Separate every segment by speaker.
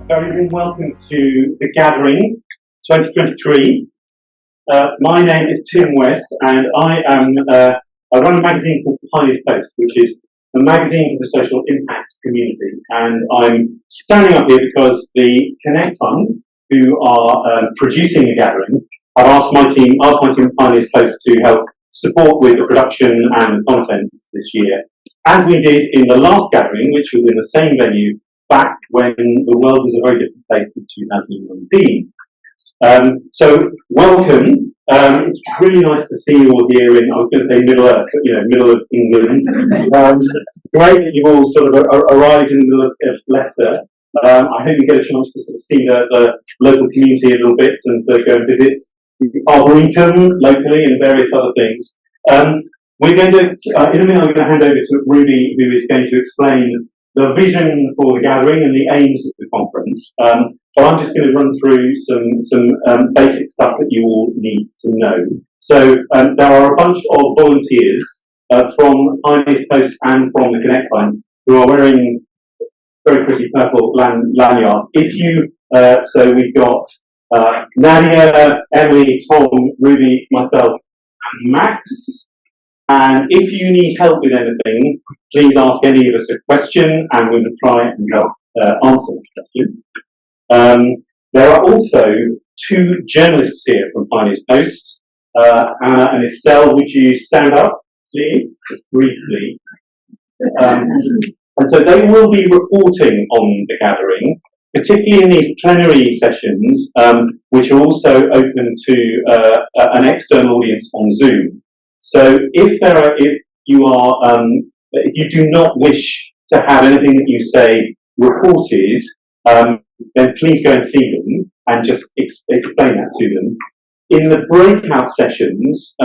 Speaker 1: Very warm welcome to the Gathering 2023. My name is Tim West, and I run a magazine called Pioneer Post, which is a magazine for the social impact community. And I'm standing up here because the Connect Fund, who are producing the Gathering, have asked my team at Pioneer Post to help support with the production and content this year, as we did in the last Gathering, which was in the same venue back when the world was a very different place in 2019. So welcome. It's really nice to see you all here in, I was going to say middle of England. Great that you've all sort of arrived in the middle of Leicester. I hope you get a chance to sort of see the local community a little bit and to go and visit Arboretum locally and various other things. We're going to, in a minute, I'm going to hand over to Ruby, who is going to explain the vision for the Gathering and the aims of the conference. But I'm just going to run through some basic stuff that you all need to know. So there are a bunch of volunteers from Pioneer Post and from the Connect Fund who are wearing very pretty purple lanyards. So we've got Nadia, Emily, Tom, Ruby, myself, and Max. And if you need help with anything, please ask any of us a question and we will try and help answer the question. There are also two journalists here from Pioneer Post. Anna and Estelle, would you stand up, please, just briefly? And so they will be reporting on the Gathering, particularly in these plenary sessions, which are also open to an external audience on Zoom. So if you do not wish to have anything that you say reported, then please go and see them and just explain that to them. In the breakout sessions,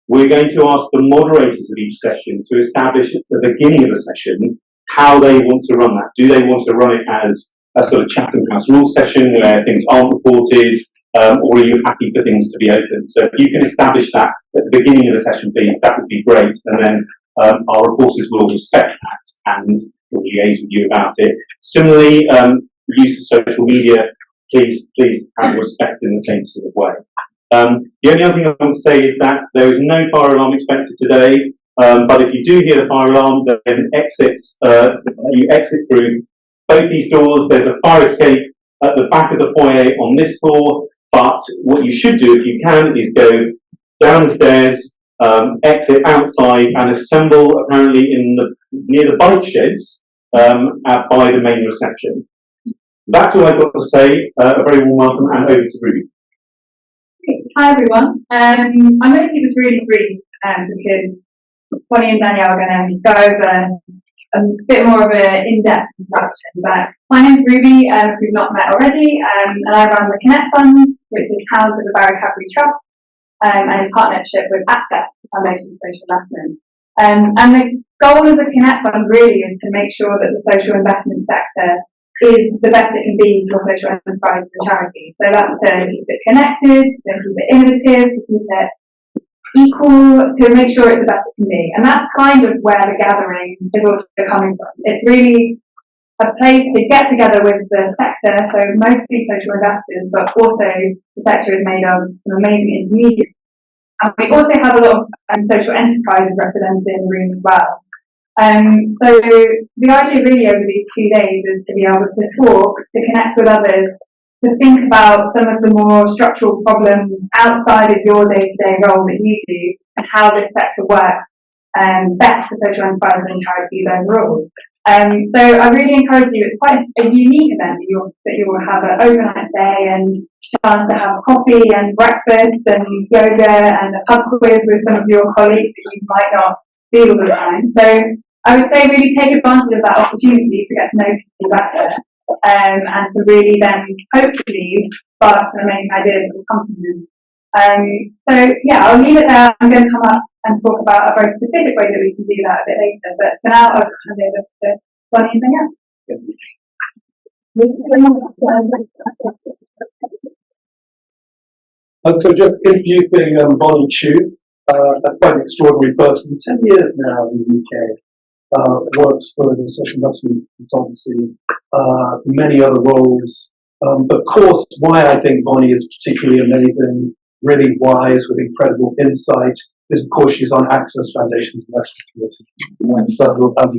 Speaker 1: we're going to ask the moderators of each session to establish at the beginning of the session how they want to run that. Do they want to run it as a sort of Chatham House Rules session where things aren't reported, or are you happy for things to be open? So if you can establish that at the beginning of the session, please, that would be great. And then our reporters will respect that and will liaise with you about it. Similarly, use of social media, please have respect in the same sort of way. The only other thing I want to say is that there is no fire alarm expected today. But if you do hear the fire alarm, then you exit through both these doors. There's a fire escape at the back of the foyer on this floor. But what you should do, if you can, is go down the stairs, exit outside, and assemble apparently near the bike sheds by the main reception. That's all I've got to say. A very warm welcome, and over to Ruby.
Speaker 2: Hi everyone. I'm going to keep this really brief because Bonnie and Danielle are going to go over a bit more of an in-depth introduction. But my name's Ruby, if we've not met already, and I run the Connect Fund, which is housed at the Barry Cadbury Trust, and in partnership with Access, the Foundation for Social Investment. And the goal of the Connect Fund really is to make sure that the social investment sector is the best it can be for social enterprises and charities. So that's to keep it connected, to keep it innovative, to keep it equal, to make sure it's the best it can be. And that's kind of where the Gathering is also coming from. It's really a place to get together with the sector, so mostly social investors, but also the sector is made of some amazing intermediaries. And we also have a lot of social enterprises represented in the room as well. So the idea really over these 2 days is to be able to talk, to connect with others, to think about some of the more structural problems outside of your day-to-day role that you do and how this sector works best for social enterprises and charities overall. So I really encourage you, it's quite a unique event that you will have an overnight day and chance to have coffee and breakfast and yoga and a pub quiz with some of your colleagues that you might not see all the time. So I would say really take advantage of that opportunity to get to know people better. And to really then hopefully spark some amazing ideas of companies. So yeah, I'll leave it there. I'm going to come up and talk about a very specific way that we can do that a bit later. But for now, I'll hand over to Bonnie and Danielle.
Speaker 3: So just introducing Bonnie Chu, a quite an extraordinary person, 10 years now in the UK. works for the social investment consultancy, many other roles. But of course, why I think Bonnie is particularly amazing, really wise with incredible insight, is of course she's on Access Foundation's investment committee. So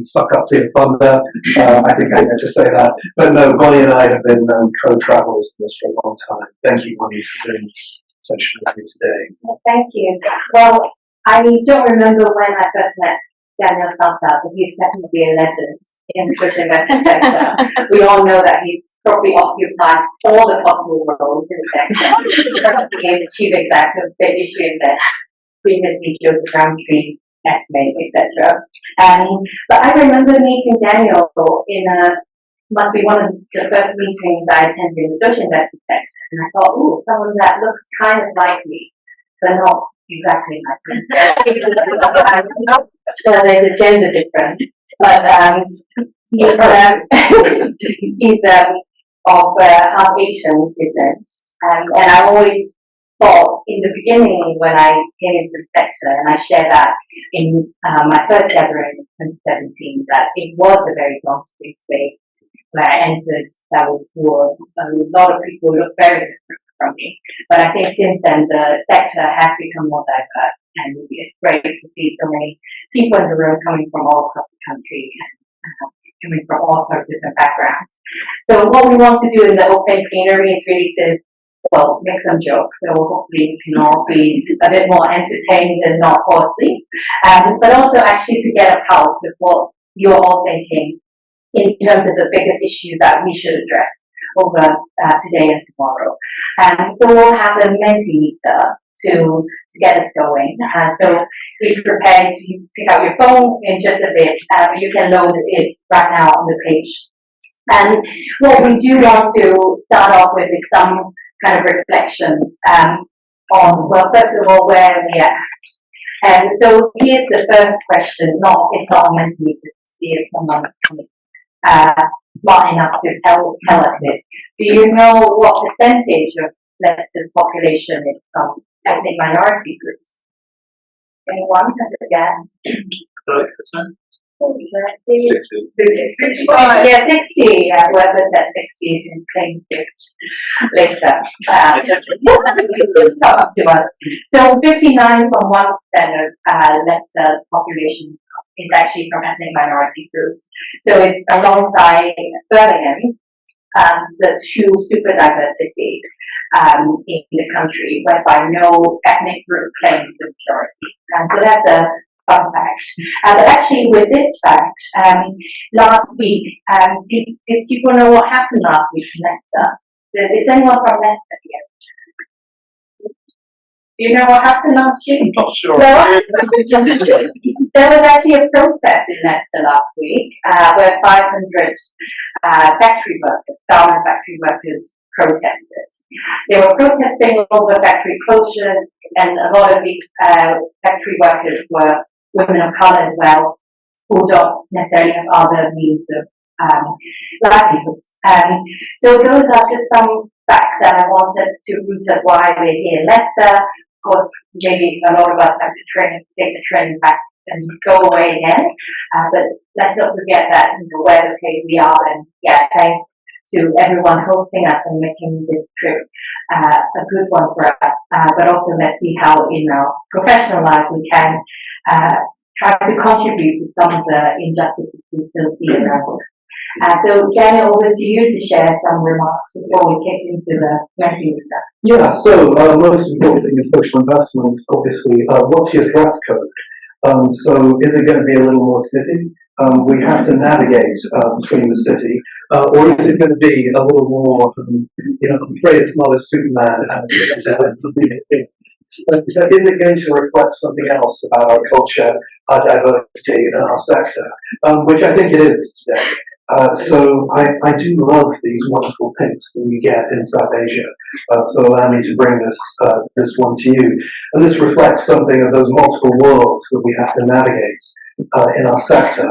Speaker 3: suck up to your thunder. I think I get to say that. But no, Bonnie and I have been co-travelers in this for a long time. Thank you, Bonnie, for doing this session with me today.
Speaker 4: Well, thank you. Well, I don't remember when I first met Daniel Santa, but he's definitely a legend in the social investment sector. We all know that he's probably occupied all the possible roles in the sector. Currently is the chief exec of the issue invest, previously Joseph Roundtree, estimate, etc. But I remember meeting Daniel in must be one of the first meetings I attended in the social investment sector, and I thought, ooh, someone that looks kind of like me, but not exactly like me. So there's a gender difference, but he's of half Asian descent, and I always thought in the beginning when I came into the sector, and I shared that in my first gathering in 2017, that it was a very daunting space where I entered. That was for a lot of people who look very different from me. But I think since then the sector has become more diverse, and it's great to see so many people in the room coming from all across the country and coming from all sorts of different backgrounds. So what we want to do in the open plenary is really to, well, make some jokes, so hopefully we can all be a bit more entertained and not fall asleep, but also actually to get a pulse of what you're all thinking in terms of the biggest issues that we should address over today and tomorrow. So we'll have a Mentimeter to get us going. So be prepared to take out your phone in just a bit, but you can load it right now on the page. And what we do want to start off with is some kind of reflections on, well, first of all, where we are at. And so here's the first question. It's not a Mentimeter, it's someone that's coming smart enough to tell us this. Do you know what percentage of Leicester's population is from ethnic minority groups? Anyone has a guess?
Speaker 5: 30%?
Speaker 4: 60.
Speaker 5: 60.
Speaker 4: Yeah, 60. Whoever said 60 is in plain Leicester. Just come up to us. So 59.1% of Leicester's population is actually from ethnic minority groups. So it's alongside Birmingham, the two super diversity in the country, whereby no ethnic group claims the majority. So that's a fun fact. But actually, with this fact, last week, did people know what happened last week in Leicester? Is anyone from Leicester here? Do you know what happened last week?
Speaker 5: I'm not sure.
Speaker 4: There was actually a protest in Leicester last week where 500 factory workers, garment factory workers, protested. They were protesting over factory closures, and a lot of these factory workers were women of colour as well, who don't necessarily have other means of livelihoods. So those are just some facts that I wanted to root us why we're here in Leicester. Of course, maybe a lot of us have to take the train back and go away again. But let's not forget that we're the place we are, and thanks to everyone hosting us and making this trip a good one for us. But also let's see how in our professional lives we can try to contribute to some of the injustices we still see around us. So Daniel, over to you to share some remarks before we kick into the Mentimeter.
Speaker 3: Yeah, so most important thing in social investments, obviously, what's your dress code? So is it going to be a little more city? We have to navigate between the city, or is it going to be a little more, I'm afraid it's not a Superman. But is it going to reflect something else about our culture, our diversity, and our sector, which I think it is today. So I do love these wonderful picks that we get in South Asia. So allow me to bring this one to you. And this reflects something of those multiple worlds that we have to navigate in our sector.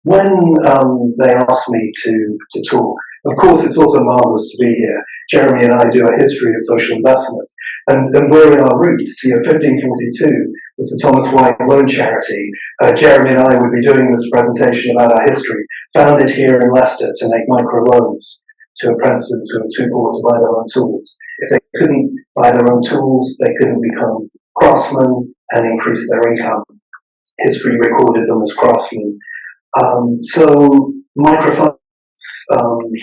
Speaker 3: When they asked me to talk, Of course, it's also marvellous to be here. Jeremy and I do a history of social investment, and we're in our roots. 1542 was the Thomas White Loan Charity. Jeremy and I would be doing this presentation about our history, founded here in Leicester to make microloans to apprentices who were too poor to buy their own tools. If they couldn't buy their own tools, they couldn't become craftsmen and increase their income. History recorded them as craftsmen. So microfinance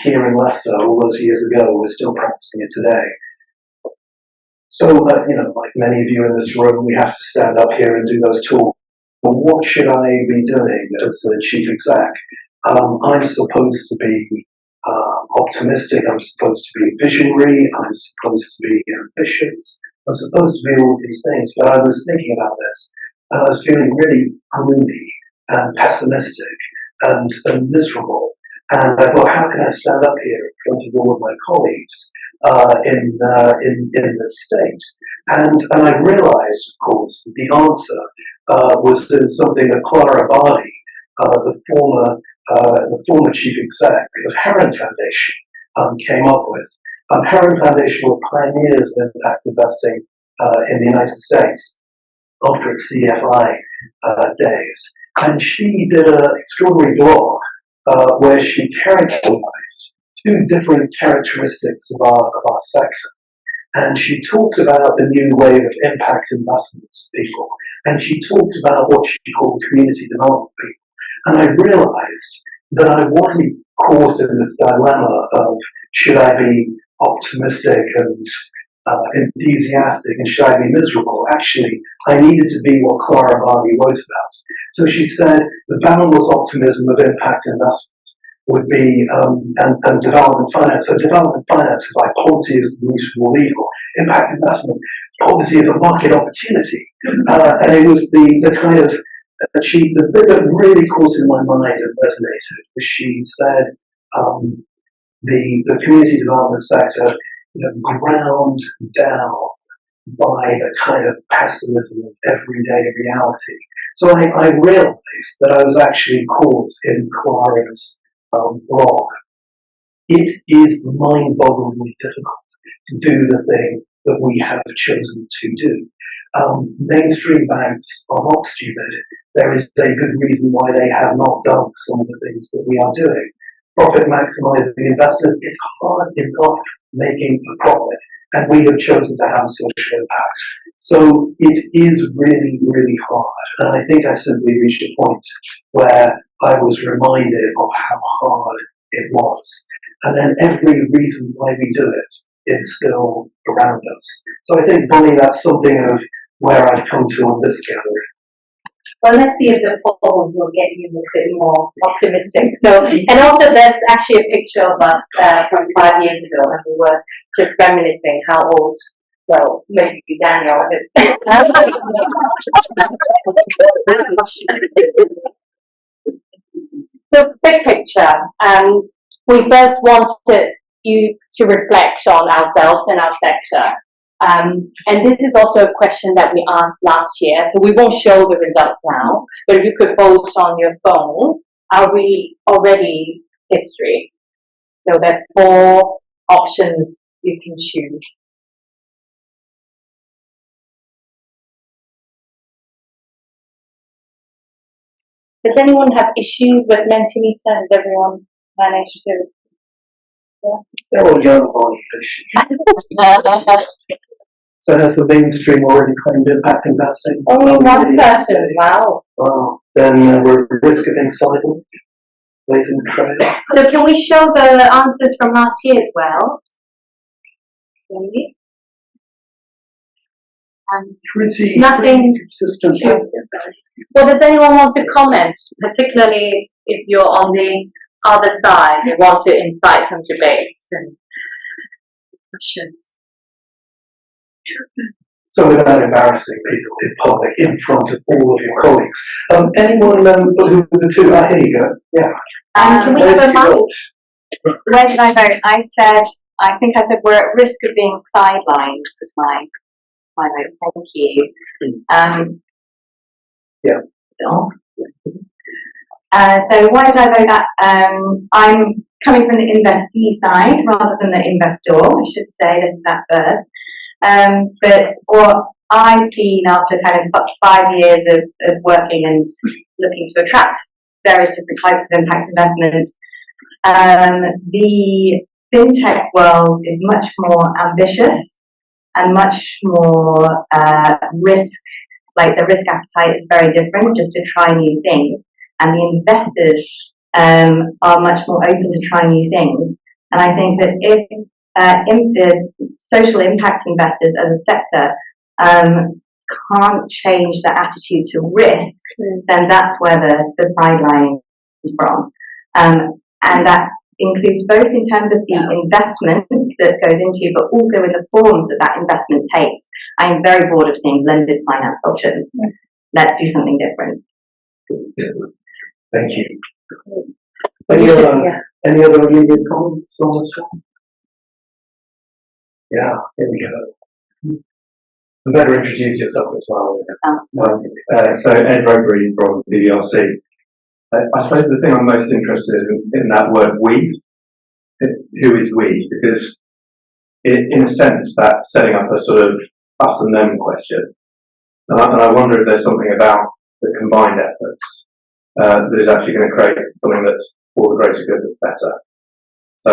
Speaker 3: here in Leicester all those years ago, we're still practicing it today. So, like many of you in this room, we have to stand up here and do those talks. But what should I be doing as the chief exec? I'm supposed to be optimistic, I'm supposed to be visionary, I'm supposed to be ambitious, I'm supposed to be all of these things, but I was thinking about this, and I was feeling really gloomy and pessimistic and miserable. And I thought, how can I stand up here in front of all of my colleagues in the state? And I realised, of course, that the answer was in something that Clara Barney, the former chief exec of Heron Foundation, came up with. Heron Foundation were pioneers of impact investing in the United States after its CFI days. And she did an extraordinary blog where she characterized two different characteristics of our sector. And she talked about the new wave of impact investments people. And she talked about what she called community development people. And I realized that I wasn't caught in this dilemma of should I be optimistic and enthusiastic and should I be miserable? Actually, I needed to be what Clara Barney wrote about. So she said the boundless optimism of impact investment would be and development finance. So development finance is like poverty is the root of all evil. Impact investment, poverty is a market opportunity. And it was the kind of the bit that really caught in my mind and resonated was she said the community development sector ground down by the kind of pessimism of everyday reality. So I realized that I was actually caught in Clara's blog. It is mind-bogglingly difficult to do the thing that we have chosen to do. Mainstream banks are not stupid. There is a good reason why they have not done some of the things that we are doing. Profit maximizing investors, it's hard enough making a profit, and we have chosen to have social impact. So it is really, really hard. And I think I simply reached a point where I was reminded of how hard it was. And then every reason why we do it is still around us. So I think, Bonnie, that's something of where I've come to on this gathering.
Speaker 4: Well, let's see if the polls will get you a bit more optimistic. So, and also there's actually a picture of us from 5 years ago, and we were just reminiscing how old, well, maybe Daniel is. So, big picture, we first wanted you to reflect on ourselves and our sector. And this is also a question that we asked last year, so we won't show the results now, but if you could vote on your phone, are we already history? So there's 4 options you can choose. Does anyone have issues with Mentimeter? Has everyone managed to? Yeah.
Speaker 3: They're all young Bonnie issues. So has the mainstream already claimed impact investing?
Speaker 4: Only one person, wow.
Speaker 3: Wow. Then we're at risk of being silent, blazing the trail.
Speaker 4: So can we show the answers from last year as well? Maybe?
Speaker 3: Pretty consistent.
Speaker 4: Well, does anyone want to comment, particularly if you're on the other side, you want to incite some debates and discussions?
Speaker 3: So without embarrassing people in public, in front of all of your colleagues. Anyone who was a 2? Here you go. Yeah.
Speaker 4: Can we have a mic?
Speaker 6: Where did I vote? I think I said we're at risk of being sidelined was my vote. Thank you.
Speaker 3: Yeah.
Speaker 6: So why did I vote that? I'm coming from the investee side rather than the investor, I should say that first. But what I've seen after kind of 5 years of working and looking to attract various different types of impact investments, the fintech world is much more ambitious and much more risk, like the risk appetite is very different just to try new things. And the investors are much more open to trying new things. And I think that if the social impact investors as a sector can't change their attitude to risk, then that's where the sideline is from. And that includes both in terms of the investment that goes into, but also in the forms that investment takes. I am very bored of seeing blended finance options. Let's do something different.
Speaker 3: Thank you. Any other immediate comments on this one? Yeah, here we go. You better introduce yourself as well.
Speaker 7: So Ed Rowbury from BDRC. I suppose the thing I'm most interested in that word "we." Who is we? Because in a sense that's setting up a sort of us and them question. And I wonder if there's something about the combined efforts that is actually going to create something that's for the greater good, that's better. So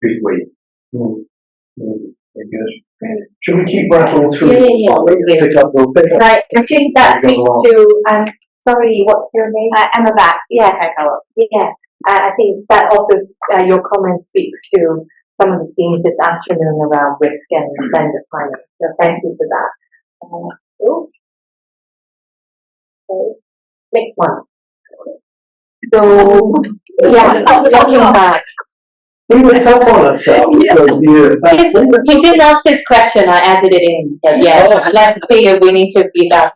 Speaker 7: who's we?
Speaker 3: Very good. Should we keep rattling through?
Speaker 6: Yeah.
Speaker 3: We'll pick up.
Speaker 6: Right, I think that speaks to, sorry, what's your name? Emma Back. Yeah, yeah. I think that also, your comment speaks to some of the themes this afternoon around risk and blended finance. So thank you for that. Okay. Next one. So, yeah, looking back.
Speaker 3: We were tough on ourselves those years back.
Speaker 6: You didn't ask this question, I added it in. Yeah, let's figure we need to be that.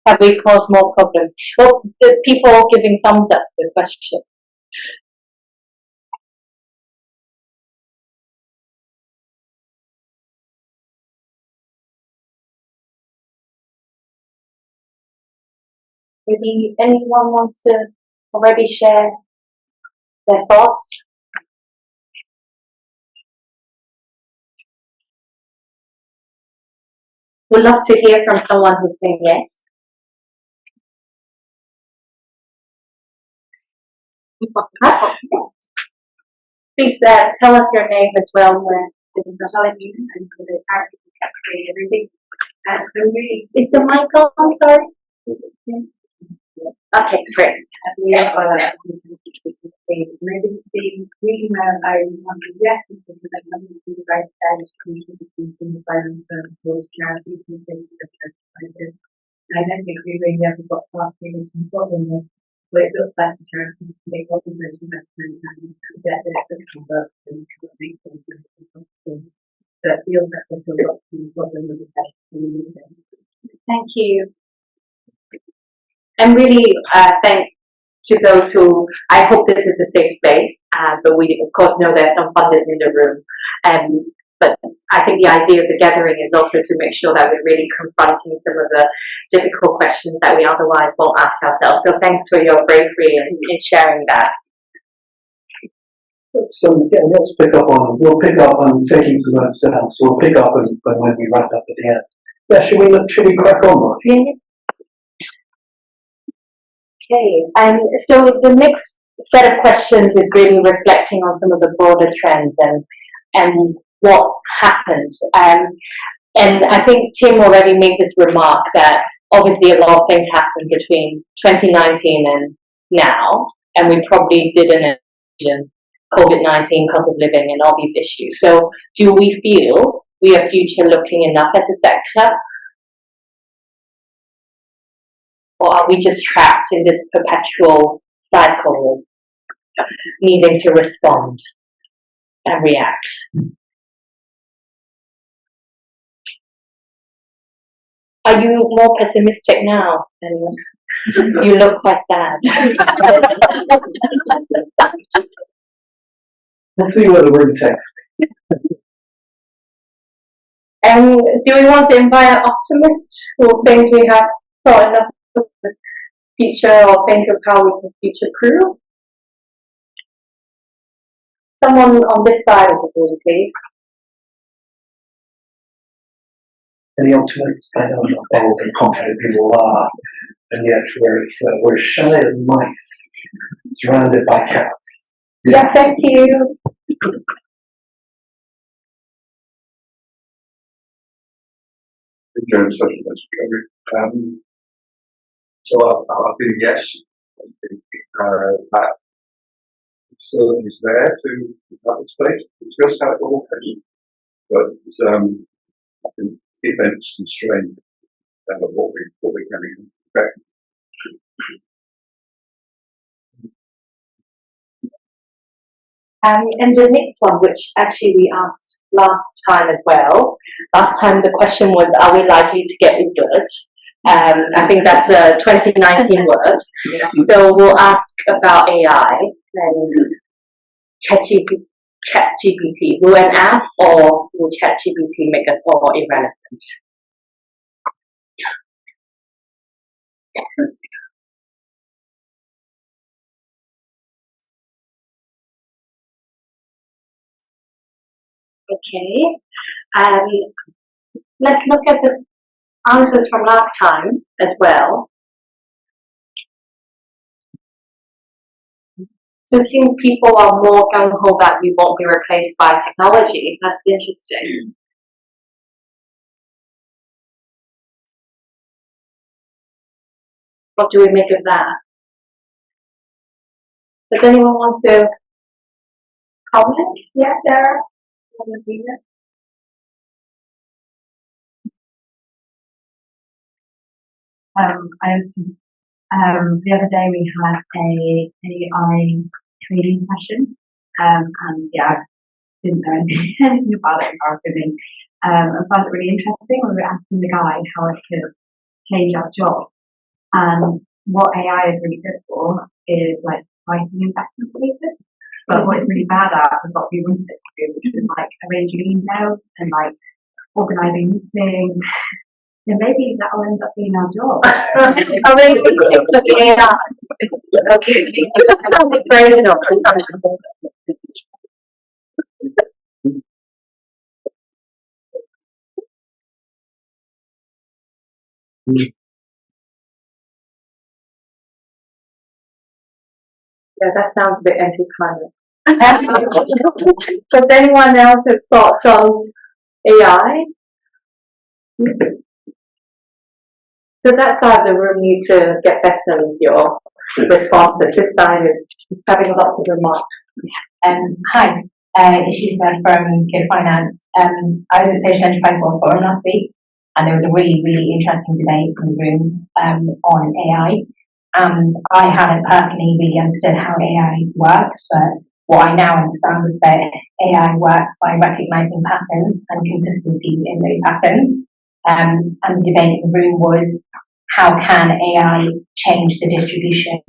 Speaker 6: Have we caused more problems? Well, the people giving thumbs up to the question. Maybe anyone wants to already share their thoughts? We'd love to hear from someone who's saying yes. Please tell us your name as well. Everything. Is the mic on? Sorry. Okay, great.
Speaker 2: Maybe the reason I want to react is because I want to be the right side communities in the finance towards charities and places I don't think we really ever got past the original problem of what it looks like for charities to make organization investment and get their system work and make things possible. So it feels like there's a lot to the problem of the best.
Speaker 6: Thank you. And really, thank to those who, I hope this is a safe space, but we of course know there are some funders in the room. But I think the idea of the gathering is also to make sure that we're really confronting some of the difficult questions that we otherwise won't ask ourselves. So thanks for your bravery in sharing that.
Speaker 3: So yeah, we'll pick up on taking some notes down. So we'll pick up when we wrap up at the end. Yeah, should we crack on, Mark?
Speaker 6: Yeah. Okay, so the next set of questions is really reflecting on some of the broader trends and what happened. And I think Tim already made this remark that obviously a lot of things happened between 2019 and now, and we probably didn't envision COVID-19, cost of living, and all these issues. So do we feel we are future looking enough as a sector? Or are we just trapped in this perpetual cycle of needing to respond and react? Are you more pessimistic now? And you look quite sad.
Speaker 3: We'll see where the room takes me.
Speaker 6: And do we want to invite an optimist who thinks we have thought enough of the future or think of how we can future-proof?
Speaker 4: Someone on this side of the room, please.
Speaker 3: Any optimists? I don't know how bold and confident people are, and yet we're shy as mice, surrounded by cats.
Speaker 4: Yeah, thank you.
Speaker 7: James, so I'll do yes. I think that facility is there to have the space. It's just how it all happens. But I think events constrained what we can expect.
Speaker 4: And the next one, which actually we asked last time as well. Last time the question was, are we likely to get Ubered? I think that's a 2019 word. So we'll ask about AI and ChatGPT. Will an app or will ChatGPT make us all irrelevant? Okay. Let's look at the answers from last time as well. So it seems people are more gung-ho that we won't be replaced by technology. That's interesting. What do we make of that? Does anyone want to comment? Yeah, Sarah?
Speaker 6: The other day we had a AI training session, and yeah, I didn't know anything about it before filming. I found it really interesting. We were asking the guy how it could change our job, and what AI is really good for is like writing investment cases. But what it's really bad at is what we wanted it to do, which is like arranging emails and like organising meetings. Then maybe that will end up being our job.
Speaker 4: Arranging things with the AI. Okay. That sounds great enough. Yeah, that sounds a bit anti-climate. Does anyone else have thoughts on AI? So that side of the room needs to get better with your responses. This side is having lots of remarks.
Speaker 8: Hi, Issues from Kid Finance. I was at Social Enterprise World Forum last week, and there was a really, really interesting debate in the room on AI. And I hadn't personally really understood how AI works, but what I now understand is that AI works by recognizing patterns and consistencies in those patterns. And the debate in the room was, how can AI change the distribution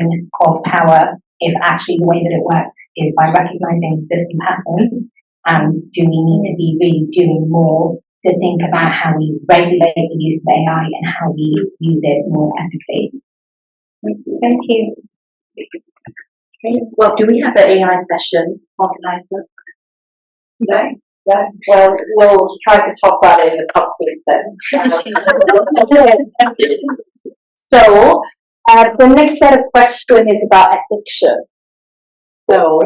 Speaker 8: of power if actually the way that it works is by recognizing existing patterns? And do we need to be really doing more to think about how we regulate the use of AI and how we use it more ethically?
Speaker 4: Thank you. Okay. Well, do we have an AI session organized? No? Yeah. Well, we'll try to talk about it in the pub quiz then. So, the next set of questions is about addiction. So,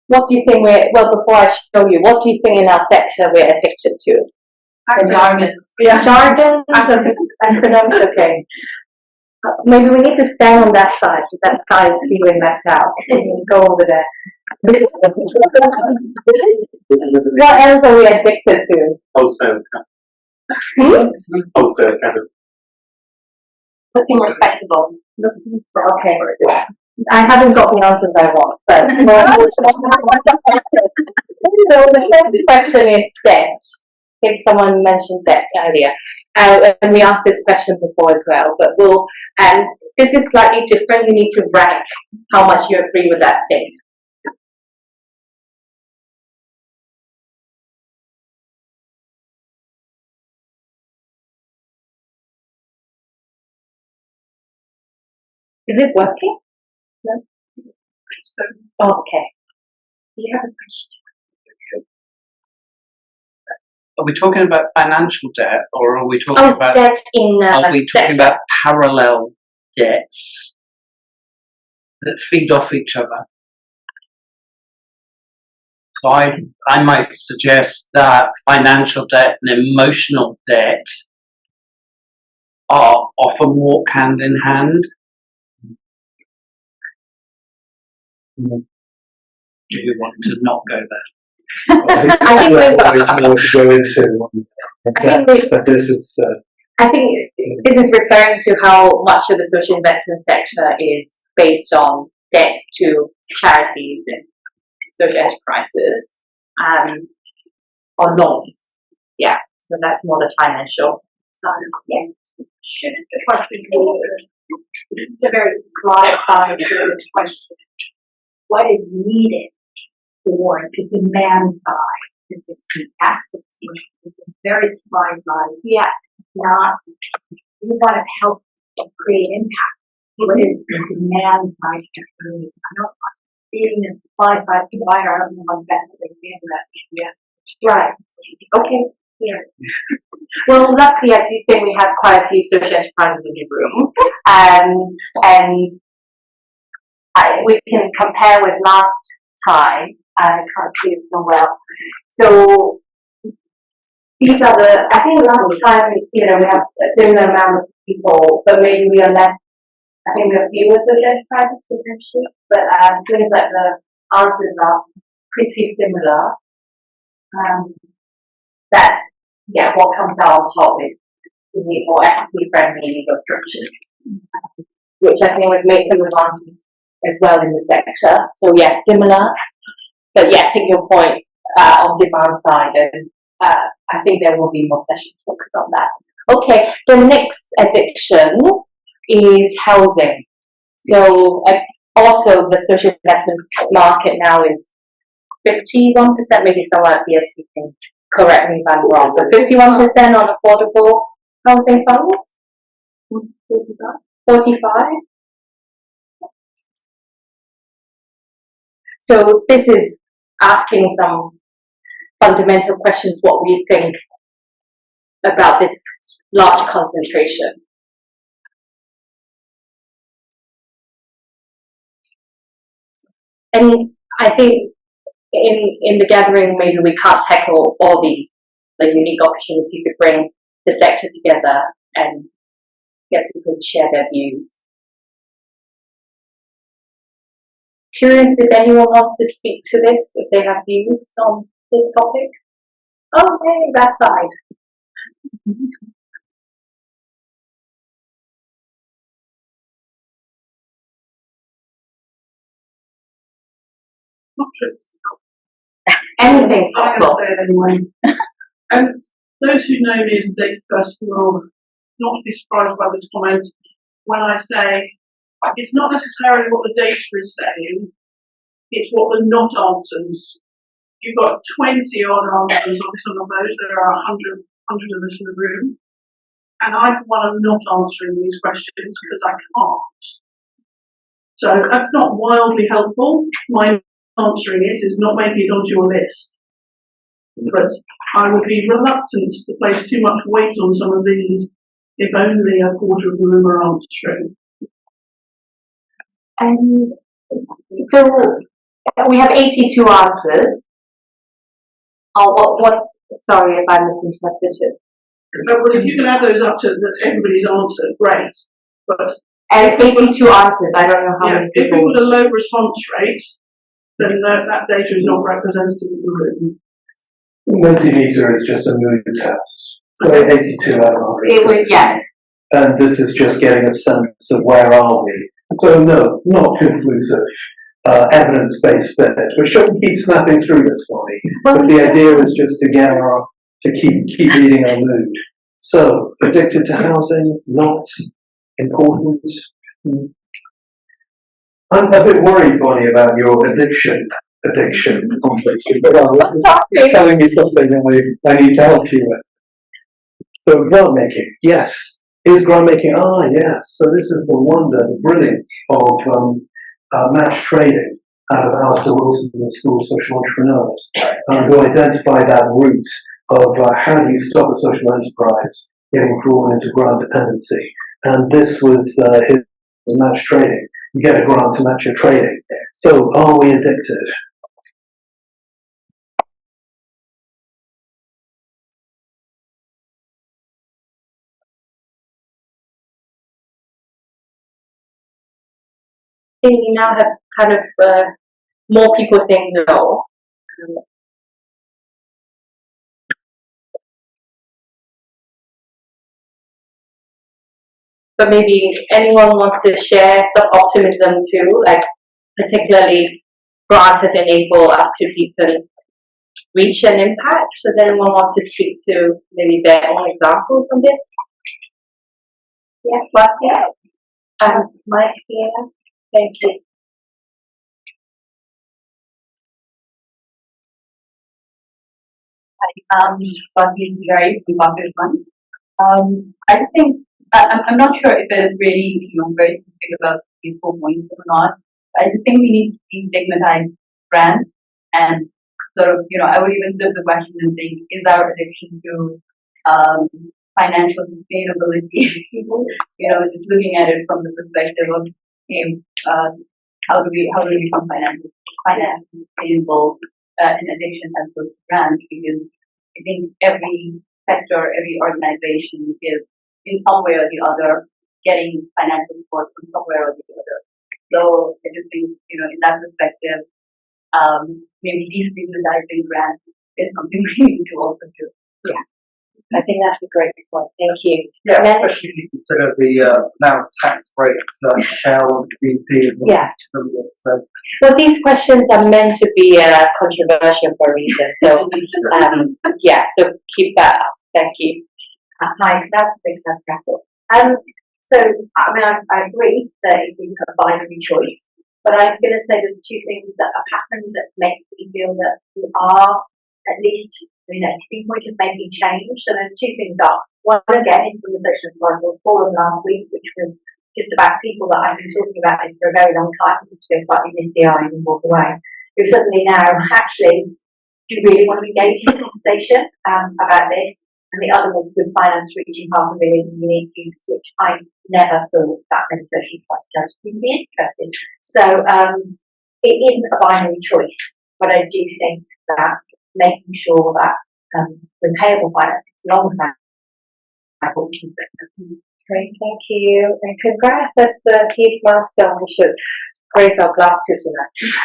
Speaker 4: what do you think before I show you, what do you think in our sector we're addicted to?
Speaker 2: Jargon.
Speaker 4: Yeah. Jargon, acronyms, okay. Maybe we need to stand on that side, because that side is feeling left out. Go over there. What else are we addicted to?
Speaker 1: Wholesale. Wholesale capital.
Speaker 4: Looking respectable. Okay. I haven't got the answers I want, but so the first question is debt. I think someone mentioned debt earlier, and we asked this question before as well. But this is slightly different. You need to rank how much you agree with that thing. Is it working? No. Okay.
Speaker 6: you have a question?
Speaker 9: Are we talking about financial debt, or are we talking
Speaker 6: Oh,
Speaker 9: about?
Speaker 6: that's in
Speaker 9: Are we talking
Speaker 6: sector.
Speaker 9: about parallel debts that feed off each other? So I might suggest that financial debt and emotional debt are often walk hand in hand. Do you want to not go there?
Speaker 3: I think there's more to go into. But this is.
Speaker 4: I think this is referring to how much of the social investment sector is based on debts to charities and social enterprises, or loans. Yeah, so that's more the financial side. Yeah.
Speaker 5: Should the question be, it's a very clarifying question. What is needed for the demand side? Because it's the access side. It's a very supply side. Yeah, not, you want to help create impact. What is the demand side? I don't, being the supply side provider, I don't know how best to answer that. Yeah. Right. Okay. Yeah.
Speaker 4: Well, luckily, I do think we have quite a few social enterprises in the room, and we can compare with last time. I can't see it so well. So these are I think last time, we have a similar amount of people, but maybe we are less. I think we have fewer social enterprises potentially, but seems like the answers are pretty similar. What comes out on top is more ethically friendly legal structures, which I think would make some advances as well in the sector. So yeah, similar, but yeah, take your point on demand side, and I think there will be more sessions focused on that. Okay, the next addiction is housing. So also the social investment market now is 51%, maybe someone at BSC can correct me if I'm wrong, but 51% on affordable housing funds? 45? So this is asking some fundamental questions, what we think about this large concentration. And I think in the gathering, maybe we can't tackle all these, the unique opportunities to bring the sector together and get people to share their views. Curious if anyone wants to speak to this, if they have views on this topic. Okay, that side. Anything possible.
Speaker 10: Those who know me as a data person will not be surprised by this comment when I say it's not necessarily what the data is saying, it's what the not answers. You've got 20 odd answers, obviously some of those, there are 100 of us in the room. And I want to not answering these questions because I can't. So that's not wildly helpful. My answering is not making it onto your list. But I would be reluctant to place too much weight on some of these if only a quarter of the room are answering.
Speaker 4: So we have 82 answers. Sorry if I misinterpreted.
Speaker 10: Well, if you can add those up to everybody's answer, great. But
Speaker 4: 82 answers, I don't know how many
Speaker 10: if
Speaker 4: people.
Speaker 10: we put a low response rate, then that data is not representative of the room.
Speaker 3: Mentimeter is just a mood test. So 82 out of 100.
Speaker 4: It was, yeah.
Speaker 3: And this is just getting a sense of where are we. So no, not conclusive. Evidence-based fit. We shouldn't keep snapping through this, Bonnie. Because the idea is just to keep reading our mood. So, addicted to housing, not important. I'm a bit worried, Bonnie, about your addiction complex. Telling me something I need to help you with. So grant making, yes. Is grant making? Yes. So this is the wonder, the brilliance of match trading. out of Alistair Wilson's School of Social Entrepreneurs, who identify that route of how do you stop a social enterprise getting drawn into grant dependency. And this was his match trading. You get a grant to match your trading. So are we addicted?
Speaker 4: We now have kind of more people saying no. But maybe anyone wants to share some optimism too, like particularly grants has enabled us to deepen reach and impact. So then anyone wants to speak to maybe their own examples on this? Yeah, but yeah. Mike here. Thank you.
Speaker 6: Swati Gary from Barclays Fund. I just think I'm not sure if it is really very specific about these 4 points or not. I just think we need to destigmatize brands and sort of I would even flip the question and think, is our addiction to financial sustainability? Just looking at it from the perspective of how do we become financially sustainable in addiction as opposed to brands? Because I think every sector, every organization is in some way or the other getting financial support from somewhere or the other. So I just think, in that perspective, maybe destigmatizing brands is something we need to also do.
Speaker 4: Yeah. I think that's a great point. Thank you.
Speaker 11: Yeah, especially if you consider the now tax breaks Shell and BP.
Speaker 4: Yeah.
Speaker 11: So.
Speaker 4: Well, these questions are meant to be controversial for a reason. So, yeah, so keep that up. Thank you.
Speaker 12: Hi, that's a big capital. So, I agree that it's a binary choice, but I'm going to say there's 2 things that have happened that makes me feel that we are at least, tipping point of making change. So there's 2 things up. One, again, is from the Social Enterprise Forum last week, which was just about people that I've been talking about this for a very long time, just to go slightly misty-eyed and walk away, who suddenly now actually do you really want to engage in this conversation about this? And the other was with finance reaching 500 million unique users, which I never thought that many social enterprise judges would be interested. So it isn't a binary choice, but I do think that making sure that repayable finance is alongside
Speaker 4: Great, thank you. And congrats, that's a huge milestone. We should raise our glass to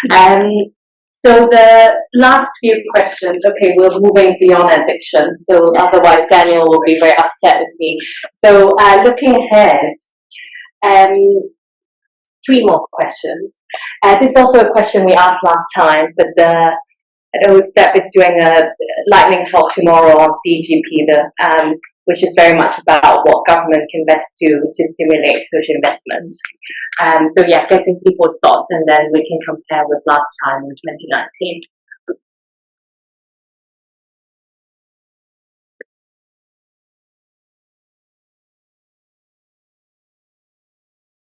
Speaker 4: tonight. So the last few questions, okay, we're moving beyond addiction, so otherwise Daniel will be very upset with me. So looking ahead, 3 more questions. This is also a question we asked last time, but I know Seb is doing a lightning talk tomorrow on CGP, which is very much about what government can best do to stimulate social investment. So yeah, getting people's thoughts, and then we can compare with last time in 2019.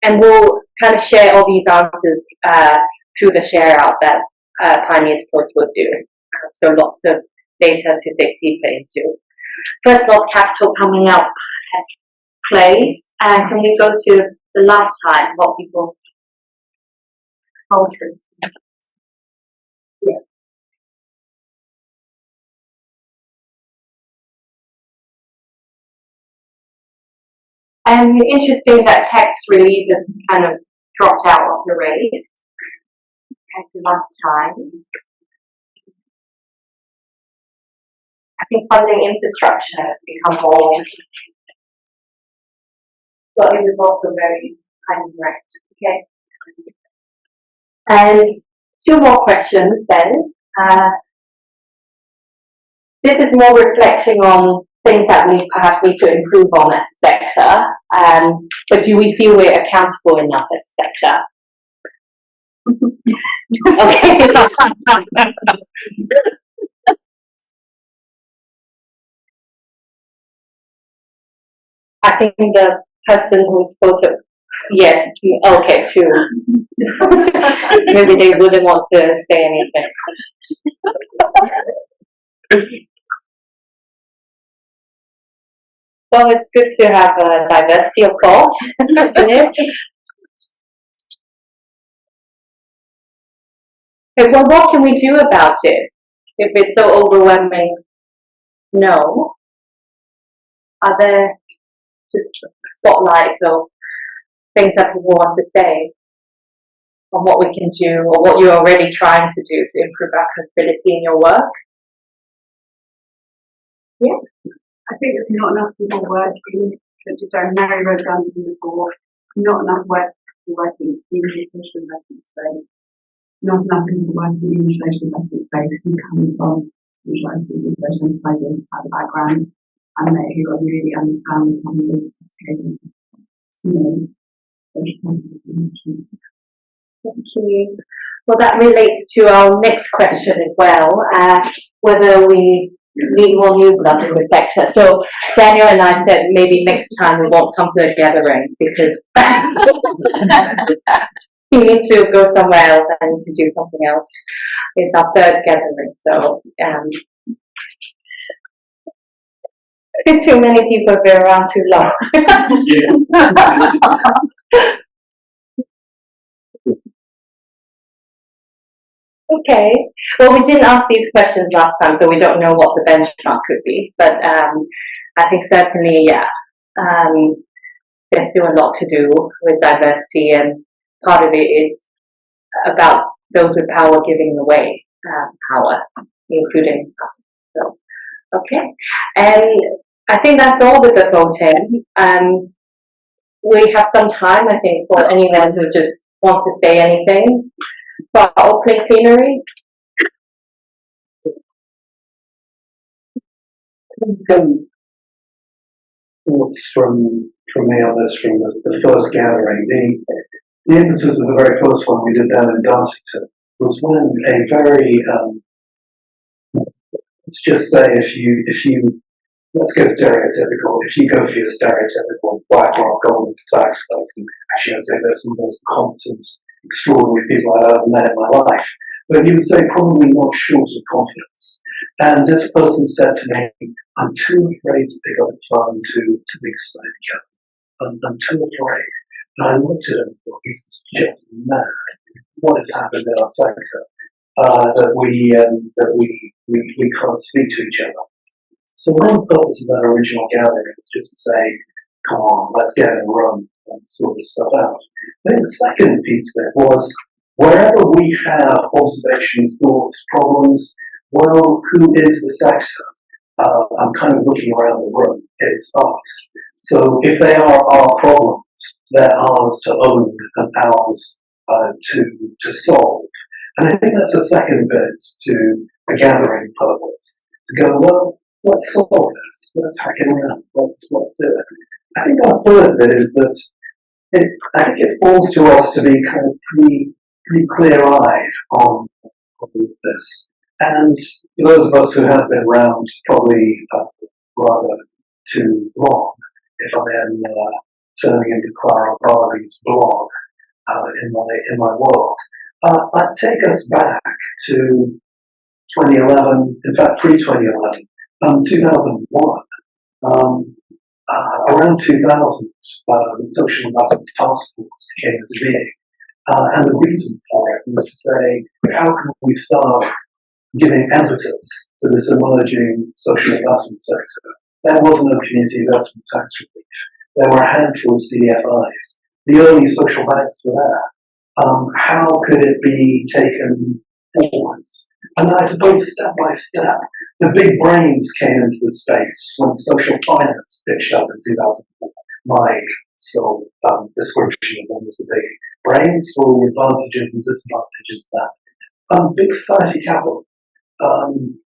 Speaker 4: And we'll kind of share all these answers through the share out that Pioneers Post will do. So lots of data to dig deeper into. First loss capital coming out has place. And can we go to the last time, what people altered? Yeah. And interesting that tax relief has kind of dropped out of the race as the last time. I think funding infrastructure has become more, well, it was also very kind of right. Okay. And 2 more questions then. This is more reflecting on things that we perhaps need to improve on as a sector, but do we feel we're accountable enough as a sector? Okay. I think the person who spoke Yes, okay, two. Maybe they wouldn't want to say anything. Well, it's good to have a diversity of thought, isn't it? Okay, well, what can we do about it if it's so overwhelming? No. Are there just spotlights of things that people want to say on what we can do or what you're already trying to do to improve accessibility in your work? Yeah.
Speaker 10: I think there's not enough people working, sorry, Mary wrote down before, not enough working in the social investment space. Not enough people working in the social investment space who come from social enterprises at the background and who really understand how it is scaling small social investment.
Speaker 4: Thank you. Well, that relates to our next question as well, whether we need more new blood in the sector. So Daniel and I said maybe next time we won't come to a gathering because he needs to go somewhere else and to do something else. It's our third gathering, so I think too many people have been around too long. Okay. Well, we didn't ask these questions last time, so we don't know what the benchmark could be. But I think certainly, yeah, there's still a lot to do with diversity, and part of it is about those with power giving away power, including us. So, okay. And I think that's all with the voting. We have some time, I think, for anyone who just wants to say anything. For our opening plenary.
Speaker 3: Thoughts from me on this from the first gathering. The impetus of the very first one we did down in Dartington was when a very let's just say if you let's go stereotypical. If you go for your stereotypical BlackRock Goldman Sachs person, actually I'd say there's some of the most competent, extraordinary people I've ever met in my life. But you would say probably not short of confidence. And this person said to me, I'm too afraid to pick up the phone to make something together. I'm too afraid. And I looked at him and thought, this is just mad. What has happened in our sector? That we can't speak to each other. So one purpose of that original gathering was just to say, come on, let's get in a room and sort this stuff out. Then the second piece of it was, wherever we have observations, thoughts, problems, well, who is the sector? I'm kind of looking around the room. It's us. So if they are our problems, they're ours to own and ours to solve. And I think that's the second bit to a gathering purpose. To go, well, let's solve this. Let's hack it around. Let's do it. I think our third bit is that I think it falls to us to be kind of pretty clear-eyed on this. And those of us who have been around probably rather too long, if I am turning into Clara Barley's blog in my world, I'd take us back to 2011, in fact pre-2011, 2001. Around 2000, the Social Investment Task Force came into being. And the reason for it was to say, how can we start giving impetus to this emerging social investment sector? There was no community investment tax relief. There were a handful of CDFIs. The early social banks were there. How could it be taken forwards? And I suppose step by step, the big brains came into the space when social finance pitched up in 2004. My sole description of them was the big brains for the advantages and disadvantages of that. Big society capital.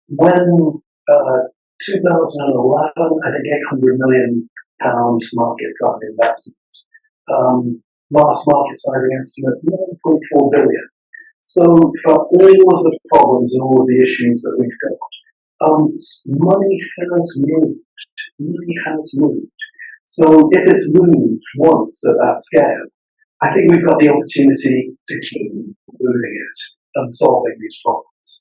Speaker 3: When 2011, I think £800 million market size investment. Last market sizing estimate, 1.4 billion. So for all of the problems and all of the issues that we've got, money has moved. Money has moved. So if it's moved once at that scale, I think we've got the opportunity to keep moving it and solving these problems.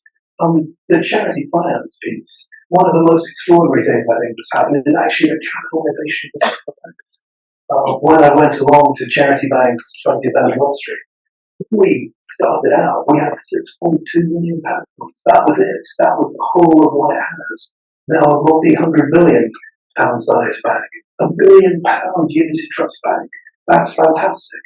Speaker 3: The charity finance piece, one of the most extraordinary things I think that's happened is actually the capitalization of the banks. When I went along to Charity Bank's 20th anniversary, we started out, we had £6.2 million. That was it. That was the whole of what it had. Now a multi-hundred-million pound size bank, £1 billion Unity Trust Bank. That's fantastic.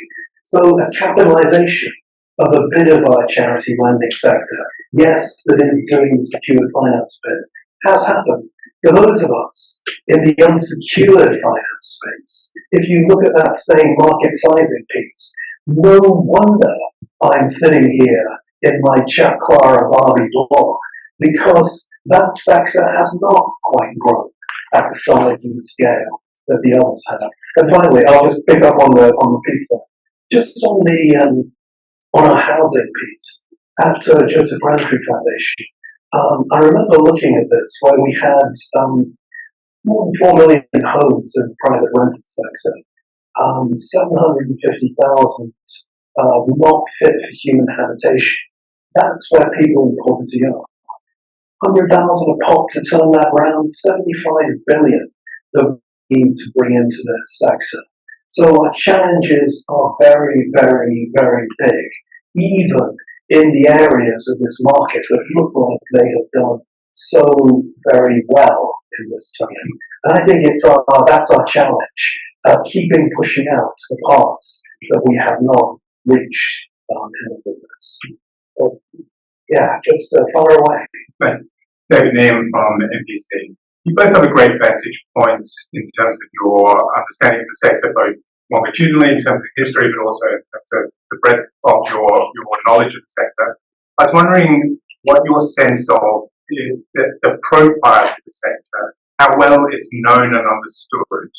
Speaker 3: So a capitalisation of a bit of our charity lending sector, yes, that is doing the secured finance bit, has happened. For those of us in the unsecured finance space, if you look at that same market sizing piece, no wonder I'm sitting here in my Chuck Clara Barbie blog, because that sector has not quite grown at the size and the scale that the others have. And finally, I'll just pick up on the piece there. Just on our housing piece at Joseph Rowntree Foundation. I remember looking at this where we had more than 4 million homes in the private rented sector, 750,000 not fit for human habitation. That's where people in poverty are. 100,000 a pop to turn that round, 75 billion that we need to bring into this sector. So our challenges are very, very, very big, even in the areas of this market that look like they have done so very well in this time. And I think that's our challenge, keeping pushing out the parts that we have not reached in the business. So, yeah, just far away.
Speaker 13: Thanks. David Neame from MPC. You both have a great vantage point in terms of your understanding of the sector, both longitudinally in terms of history, but also in terms of the breadth of your knowledge of the sector. I was wondering what your sense of the profile of the sector, how well it's known and understood,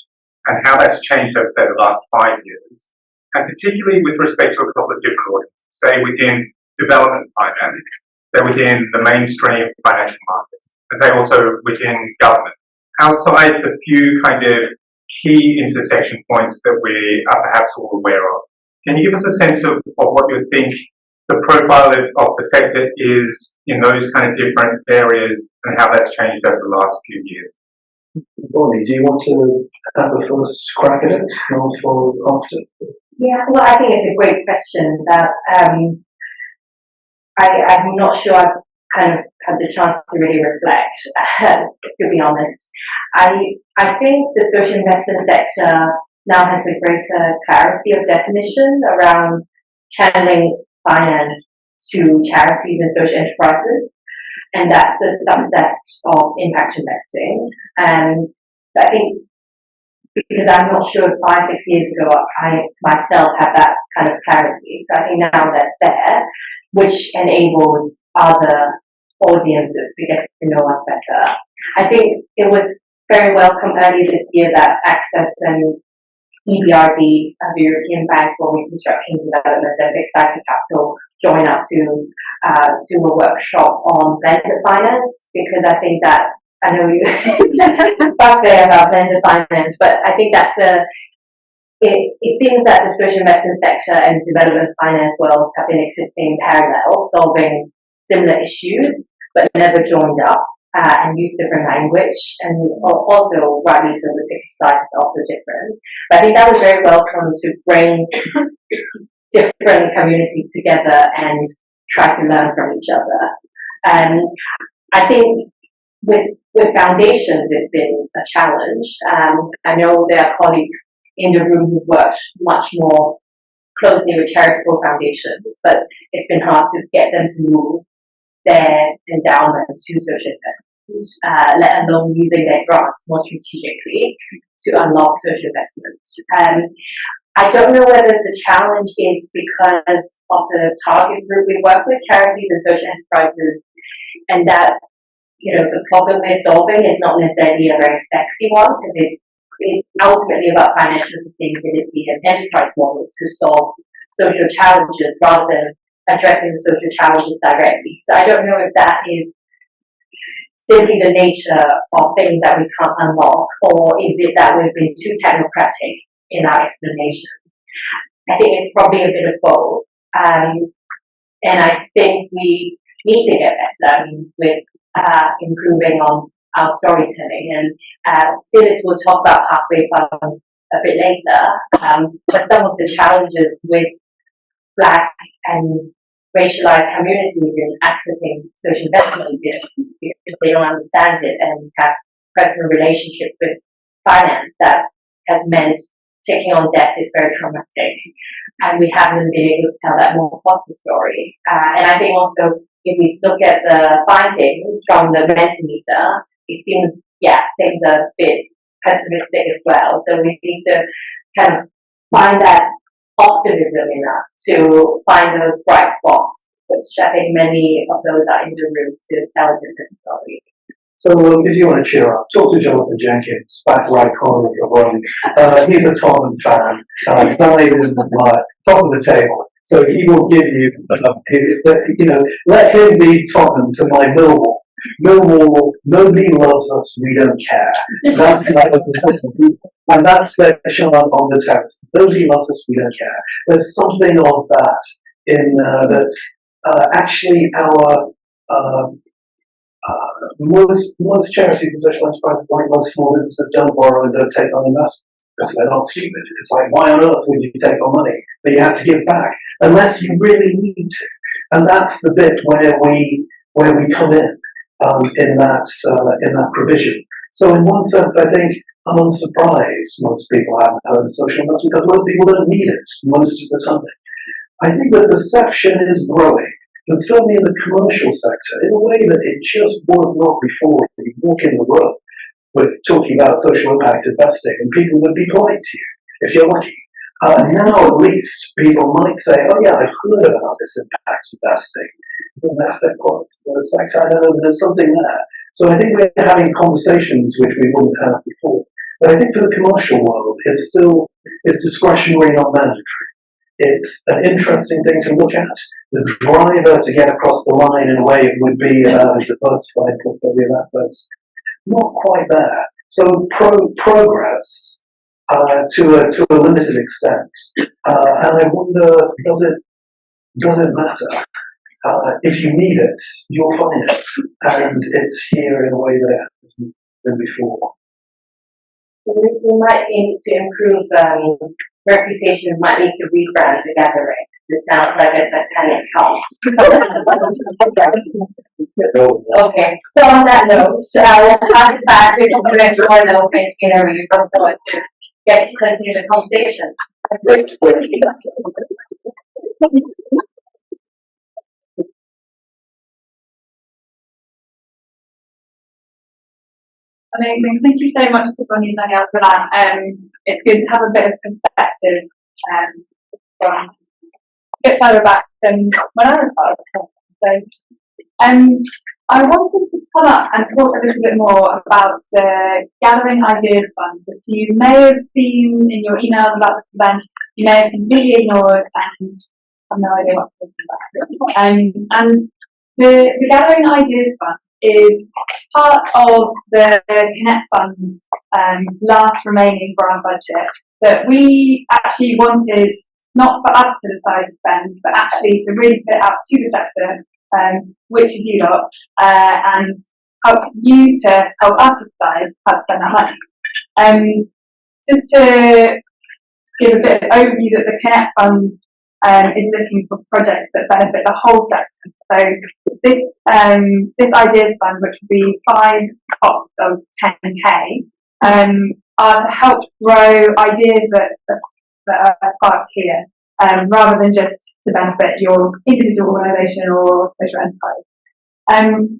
Speaker 13: and how that's changed over, say, the last 5 years, and particularly with respect to a couple of different audiences, say within development finance, say within the mainstream financial markets, and say also within government, outside the few kind of key intersection points that we are perhaps all aware of. Can you give us a sense of what you think the profile of the sector is in those kind of different areas and how that's changed over the last few years?
Speaker 3: Bonnie, do you want to have the first crack at it, or after?
Speaker 4: Yeah, well, I think it's a great question that I'm not sure I've kind of had the chance to really reflect, to be honest. I think the social investment sector now has a greater clarity of definition around channeling finance to charities and social enterprises, and that's a subset of impact investing. And I think, because I'm not sure 5-6 years ago I myself had that kind of clarity, so I think now that's there, which enables other audiences to get to know us better. I think it was very welcome earlier this year that Access and EBRD, the European Bank for Reconstruction and Development, and Exciting Capital join up to do a workshop on blended finance, because I think that, I know you talk there about blended finance, but I think that's it seems that the social investment sector and development finance world have been existing in parallel, solving similar issues, but never joined up and use different language, and also rightly so the ticket size is also different. But I think that was very welcome to bring different communities together and try to learn from each other. And I think with foundations, it's been a challenge. I know there are colleagues in the room who've worked much more closely with charitable foundations, but it's been hard to get them to move their endowment to social investments, let alone using their grants more strategically to unlock social investments. I don't know whether the challenge is because of the target group we work with, charities and social enterprises, and that, you know, the problem we're solving is not necessarily a very sexy one, because it's ultimately about financial sustainability and enterprise models to solve social challenges rather than addressing the social challenges directly. So I don't know if that is simply the nature of things that we can't unlock, or is it that we've been too technocratic in our explanation. I think it's probably a bit of both. And I think we need to get better with improving on our storytelling. And Dilys will talk about pathway funds a bit later. But some of the challenges with Black and racialized communities in accessing social investment if they don't understand it and have personal relationships with finance, that has meant taking on debt is very traumatic, and we haven't been able to tell that more positive story. And I think also if we look at the findings from the Mentimeter, it seems things are a bit pessimistic as well. So we need to kind of find that optimism in us to find those bright spots, which I think many of those are in the room to tell a different story.
Speaker 3: So if you want to cheer up, talk to Jonathan Jenkins, back right corner of the room. He's a Tottenham fan, died in the blood, top of the table. So he will give you, let him be Tottenham to my Millwall. Millwall, nobody loves us, we don't care. That's like, and that's their shot on the text. Nobody loves us, we don't care. There's something of that in that's actually our most charities and social enterprises, like most small businesses, don't borrow and don't take on investment because they're not stupid. It's like, why on earth would you take on money that you have to give back unless you really need to? And that's the bit where we come in that provision. So in one sense, I think I'm unsurprised most people haven't heard of social investment because most people don't need it most of the time. I think the perception is growing, and certainly in the commercial sector, in a way that it just was not before. You walk in the room with talking about social impact investing, and people would be polite to you if you're lucky. Now at least people might say, oh yeah, I've heard about this impact investing. Asset quality is a sector, I know there's something there. So I think we're having conversations which we wouldn't have before. But I think for the commercial world, it's discretionary, not mandatory. It's an interesting thing to look at. The driver to get across the line in a way would be a diversified portfolio of assets. Not quite there. So progress to a limited extent. And I wonder, does it matter? If you need it, you'll find it. And it's here in a way that it hasn't been before.
Speaker 4: We might need to improve reputation, might need to rebrand the gathering. It sounds like a satanic cult. Okay, so on that note, we'll pass it back to the director of the open plenary to continue the conversation.
Speaker 2: Amazing. Thank you so much, Bonnie and Danielle, for that. It's good to have a bit of perspective from a bit further back than when I was part of the conference. So, I wanted to come up and talk a little bit more about the Gathering Ideas Fund, which you may have seen in your emails about this event. You may have completely ignored and have no idea what to talk about. And the Gathering Ideas Fund is part of the Connect Fund's last remaining grant budget that we actually wanted not for us to decide to spend, but actually to really put it out to the sector, which is you lot, and help you to help us decide how to spend that money. Just to give a bit of overview that the Connect Fund is looking for projects that benefit the whole sector. So this Ideas Fund, which will be 5 pots of 10k, are to help grow ideas that are sparked here, rather than just to benefit your individual organisation or social enterprise.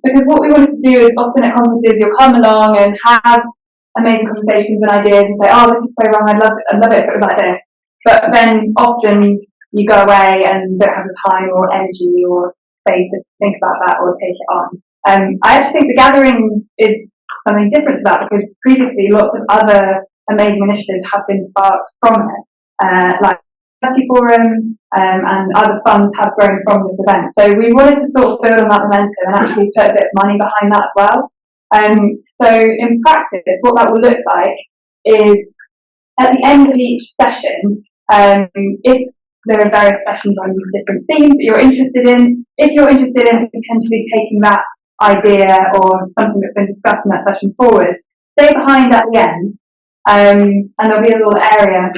Speaker 2: Because what we wanted to do is often at conferences you'll come along and have amazing conversations and ideas and say, oh, this is so wrong, I'd love it if it was like this. But then often you go away and don't have the time or energy or space to think about that or take it on. I actually think the gathering is something different to that because previously lots of other amazing initiatives have been sparked from it, like Capacity Forum and other funds have grown from this event. So we wanted to sort of build on that momentum and actually put a bit of money behind that as well. So in practice, what that will look like is at the end of each session, if there are various sessions on different themes that you're interested in. If you're interested in potentially taking that idea or something that's been discussed in that session forward, stay behind at the end, and there'll be a little area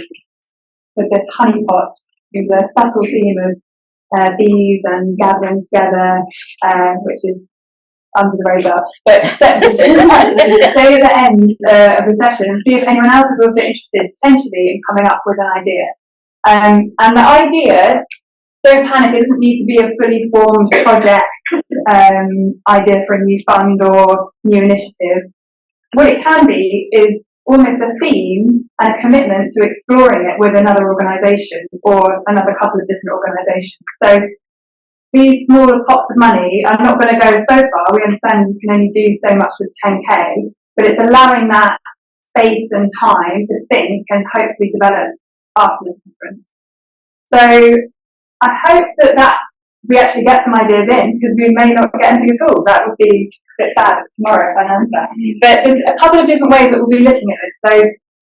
Speaker 2: with this honeypot, with a subtle theme of bees and gathering together, which is under the radar. But stay at the end of the session and see if anyone else is also interested potentially in coming up with an idea. And the idea, don't panic, it doesn't need to be a fully formed project idea for a new fund or new initiative. What it can be is almost a theme and a commitment to exploring it with another organisation or another couple of different organisations. So these smaller pots of money are not going to go so far. We understand you can only do so much with 10k, but it's allowing that space and time to think and hopefully develop after this conference. So I hope that we actually get some ideas in, because we may not get anything at all. That would be a bit sad tomorrow if I answer. But there's a couple of different ways that we'll be looking at this. So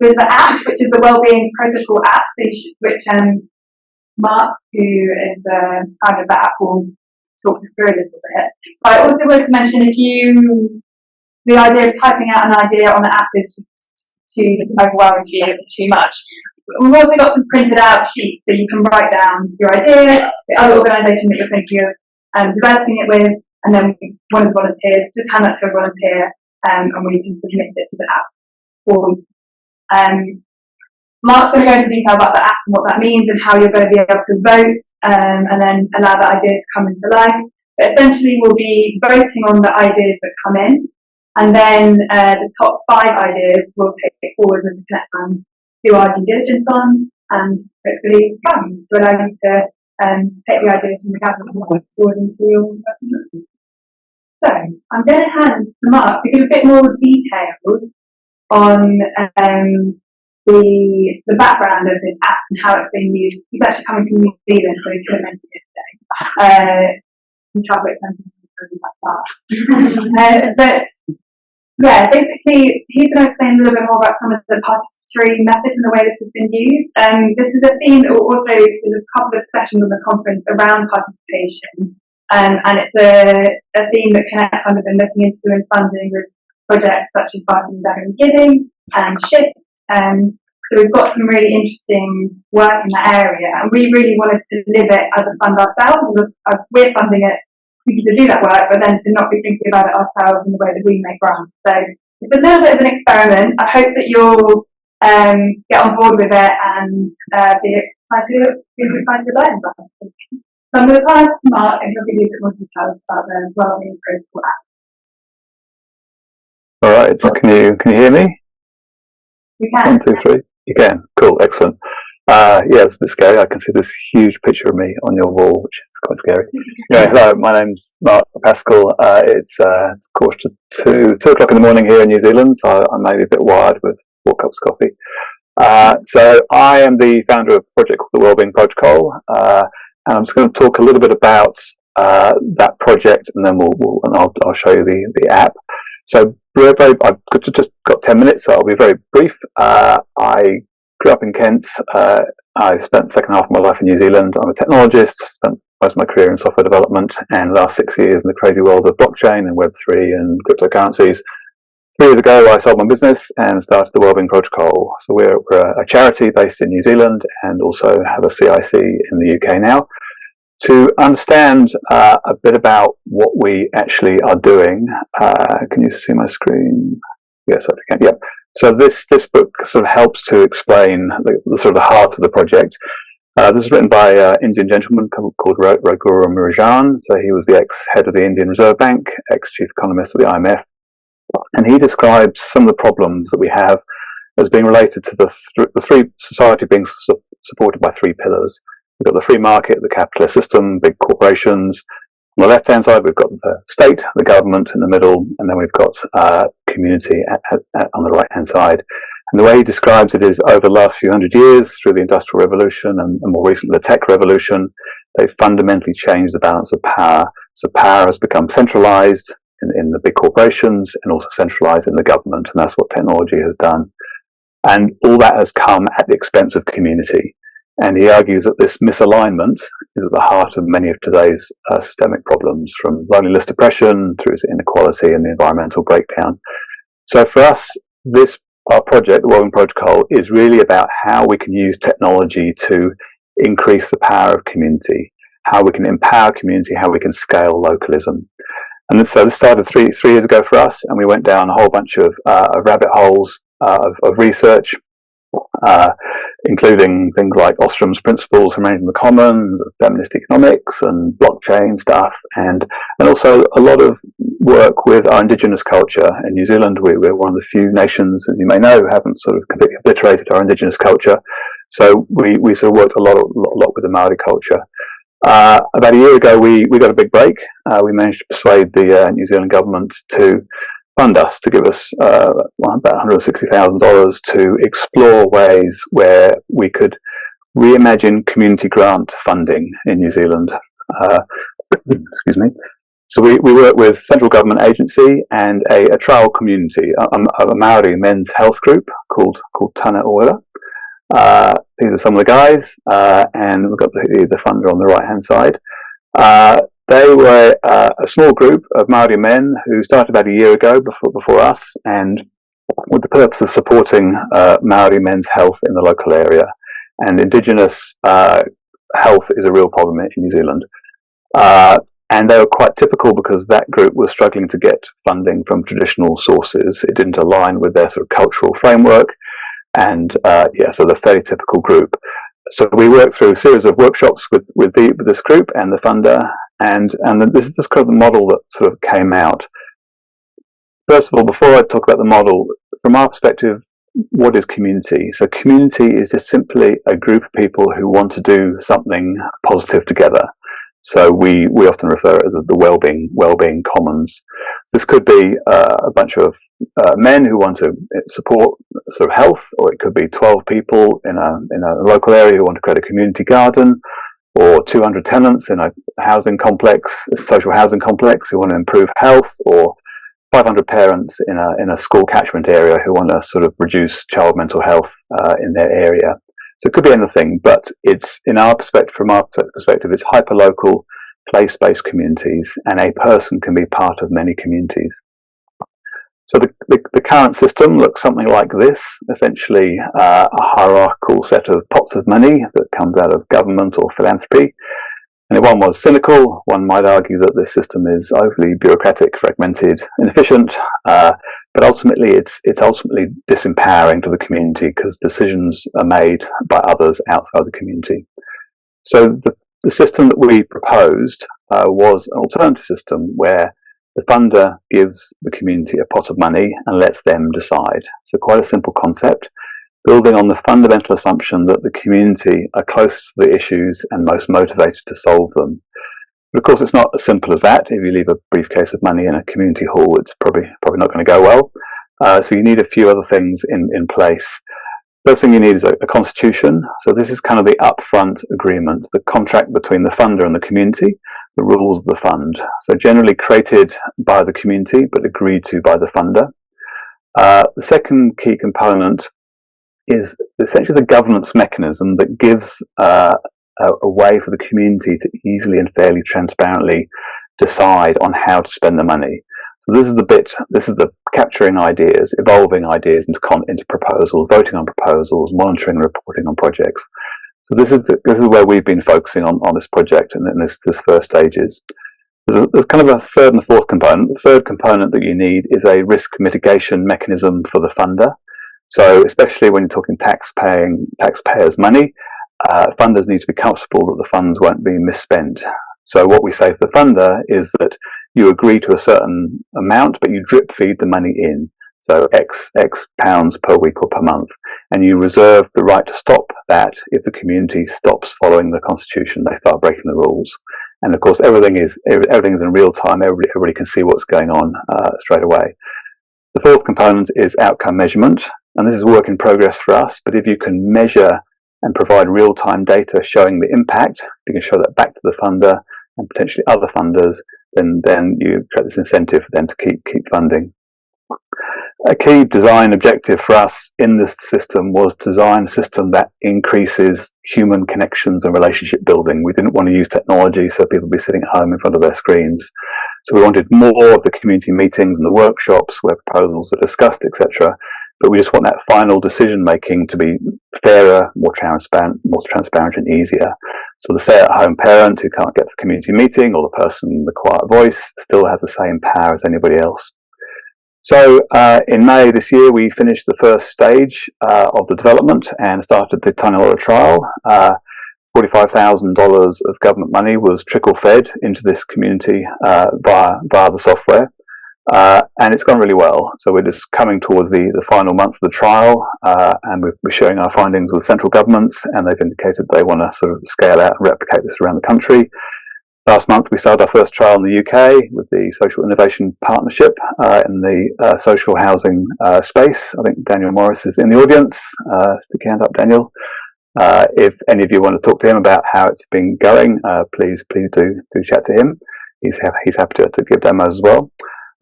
Speaker 2: there's the app, which is the Wellbeing Protocol app, which Mark, who is the founder of the app, will talk us through a little bit. But I also wanted to mention, the idea of typing out an idea on the app is just too overwhelming for you, too much. We've also got some printed out sheets so you can write down your idea, the other organisation that you're thinking of developing it with, and then one of the volunteers, just hand that to a volunteer, and we can submit it to the app for you. Mark's going to go into detail about the app and what that means and how you're going to be able to vote and then allow that idea to come into life. But essentially we'll be voting on the ideas that come in, and then the top 5 ideas we'll take forward with the Connect Fund, do our due diligence on, and hopefully come to allow you to take the ideas from the government forward into your government. So I'm going to hand to Mark to give a bit more details on the background of this app and how it's being used. He's actually coming from New Zealand, so he couldn't mention it today. Some traffic like that. But yeah, basically, he's going to explain a little bit more about some of the participatory methods and the way this has been used. This is a theme that will also, there's a couple of sessions on the conference around participation, and it's a theme that Connect Fund have been looking into and funding with projects such as Barking Dagenham Giving and Shift. So we've got some really interesting work in that area, and we really wanted to live it as a fund ourselves. We're funding it to do that work, but then to not be thinking about it ourselves in the way that we make grants. So it's a little bit of an experiment. I hope that you'll get on board with it and be excited about it. So I'm going to pass to Mark and he'll give you a bit more details about the Wellbeing Protocol app.
Speaker 14: All right, so can you hear me?
Speaker 2: We can.
Speaker 14: 1, 2, 3. You can. Cool, excellent. Yeah, it's a bit scary. I can see this huge picture of me on your wall, which is quite scary. Anyway, hello, my name's Mark Pascal. It's 2 o'clock in the morning here in New Zealand, so I may be a bit wired with 4 cups of coffee. So I am the founder of a project called the Wellbeing Protocol, and I'm just going to talk a little bit about that project, and then I'll show you the app. So I've just got 10 minutes, so I'll be very brief. I grew up in Kent. I spent the second half of my life in New Zealand. I'm a technologist, spent most of my career in software development, and the last 6 years in the crazy world of blockchain and Web3 and cryptocurrencies. 3 years ago, I sold my business and started the Wellbeing Protocol. So we're a charity based in New Zealand and also have a CIC in the UK now. To understand a bit about what we actually are doing, can you see my screen? Yes, I can. Yep. So this book sort of helps to explain the sort of the heart of the project. This is written by an Indian gentleman called Raghuram Rajan. So he was the ex-head of the Indian Reserve Bank, ex-chief economist of the IMF. And he describes some of the problems that we have as being related to the society being supported by 3 pillars. We've got the free market, the capitalist system, big corporations. On the left-hand side, we've got the state, the government in the middle, and then we've got community on the right-hand side. And the way he describes it is over the last few hundred years, through the Industrial Revolution and more recently the Tech Revolution, they've fundamentally changed the balance of power. So power has become centralized in the big corporations and also centralized in the government, and that's what technology has done. And all that has come at the expense of community. And he argues that this misalignment is at the heart of many of today's systemic problems, from loneliness, depression, through to inequality and the environmental breakdown. So for us, our project, the Wellbeing Protocol, is really about how we can use technology to increase the power of community, how we can empower community, how we can scale localism. And so this started three years ago for us, and we went down a whole bunch of rabbit holes of research, including things like Ostrom's principles for managing the commons, feminist economics, and blockchain stuff, and also a lot of work with our indigenous culture. In New Zealand, we're one of the few nations, as you may know, who haven't sort of completely obliterated our indigenous culture. So we sort of worked a lot with the Maori culture. About a year ago, we got a big break. We managed to persuade the New Zealand government to fund us, to give us about $160,000 to explore ways where we could reimagine community grant funding in New Zealand. Excuse me. So we work with central government agency and a trial community, a Maori men's health group called Tana Oera. These are some of the guys, and we've got the funder on the right hand side. They were a small group of Maori men who started about a year ago before us, and with the purpose of supporting Maori men's health in the local area. And Indigenous health is a real problem in New Zealand. And they were quite typical because that group was struggling to get funding from traditional sources. It didn't align with their sort of cultural framework. And so they're a fairly typical group. So we worked through a series of workshops with this group and the funder, and this is kind of the model that sort of came out. First of all, before I talk about the model, from our perspective, what is community? So community is just simply a group of people who want to do something positive together. So we often refer it as the well-being commons. This could be a bunch of men who want to support sort of health, or it could be 12 people in a local area who want to create a community garden, or 200 tenants in a social housing complex who want to improve health, or 500 parents in a school catchment area who want to sort of reduce child mental health in their area. So it could be anything, but it's from our perspective, it's hyper-local, place-based communities, and a person can be part of many communities. So the current system looks something like this, essentially a hierarchical set of pots of money that comes out of government or philanthropy. And if one was cynical, one might argue that this system is overly bureaucratic, fragmented, inefficient, but ultimately it's ultimately disempowering to the community because decisions are made by others outside the community. So the system that we proposed was an alternative system where the funder gives the community a pot of money and lets them decide. So quite a simple concept, building on the fundamental assumption that the community are closest to the issues and most motivated to solve them. But of course, it's not as simple as that. If you leave a briefcase of money in a community hall, it's probably not going to go well. So you need a few other things in place. First thing you need is a constitution. So this is kind of the upfront agreement, the contract between the funder and the community, the rules of the fund. So generally created by the community, but agreed to by the funder. The second key component is essentially the governance mechanism that gives a way for the community to easily and fairly transparently decide on how to spend the money. So this is the capturing ideas, evolving ideas into proposals, voting on proposals, monitoring and reporting on projects. So this is where we've been focusing on this project and in this first stages. There's kind of a third and fourth component. The third component that you need is a risk mitigation mechanism for the funder. So especially when you're talking taxpayers' money, funders need to be comfortable that the funds won't be misspent. So what we say to the funder is that you agree to a certain amount, but you drip feed the money in. So X pounds per week or per month. And you reserve the right to stop that if the community stops following the constitution, they start breaking the rules. And of course, everything is in real time. Everybody can see what's going on straight away. The fourth component is outcome measurement. And this is work in progress for us, but if you can measure and provide real-time data showing the impact, you can show that back to the funder and potentially other funders, then you create this incentive for them to keep funding. a key design objective for us in this system was to design a system that increases human connections and relationship building. We didn't want to use technology so people would be sitting at home in front of their screens. So we wanted more of the community meetings and the workshops where proposals are discussed, etc. But we just want that final decision making to be fairer, more transparent and easier. So the stay-at-home parent who can't get to the community meeting, or the person with the quiet voice, still has the same power as anybody else. So in May this year, we finished the first stage of the development and started the tiny order trial. $45,000 of government money was trickle-fed into this community via the software. And it's gone really well. So we're just coming towards the final months of the trial, and we're sharing our findings with central governments, and they've indicated they want to sort of scale out and replicate this around the country. Last month we started our first trial in the UK with the Social Innovation Partnership in the social housing space. I think Daniel Morris is in the audience. Stick your hand up, Daniel. If any of you want to talk to him about how it's been going, please do chat to him. He's happy to give demos as well.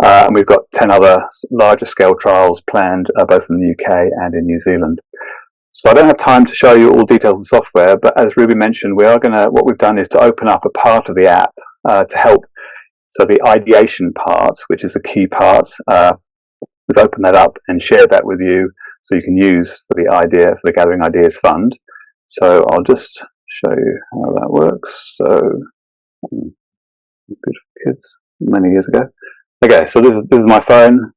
Speaker 14: And we've got 10 other larger scale trials planned, both in the UK and in New Zealand. So I don't have time to show you all details of the software, but as Ruby mentioned, what we've done is to open up a part of the app to help. So the ideation part, which is the key part, we've opened that up and shared that with you so you can use for the Gathering Ideas Fund. So I'll just show you how that works. So good for kids many years ago. Okay, so this is my phone.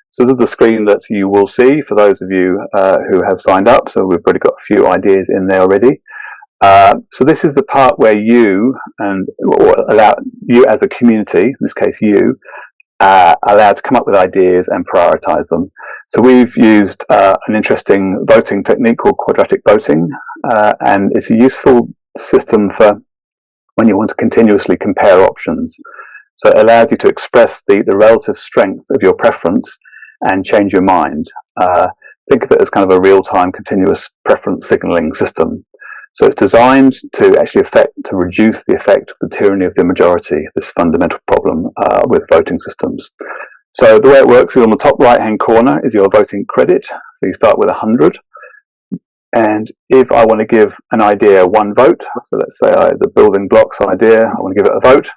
Speaker 14: So this is the screen that you will see for those of you who have signed up. So we've already got a few ideas in there already. So this is the part where you allow you as a community, in this case you, allowed to come up with ideas and prioritize them. So we've used an interesting voting technique called quadratic voting, and it's a useful system for when you want to continuously compare options. So it allows you to express the relative strength of your preference and change your mind. Think of it as kind of a real-time continuous preference signaling system. So it's designed to actually reduce the effect of the tyranny of the majority, this fundamental problem with voting systems. So the way it works is on the top right-hand corner is your voting credit. So you start with 100. And if I want to give an idea one vote, so let's say the building blocks idea, I want to give it a vote,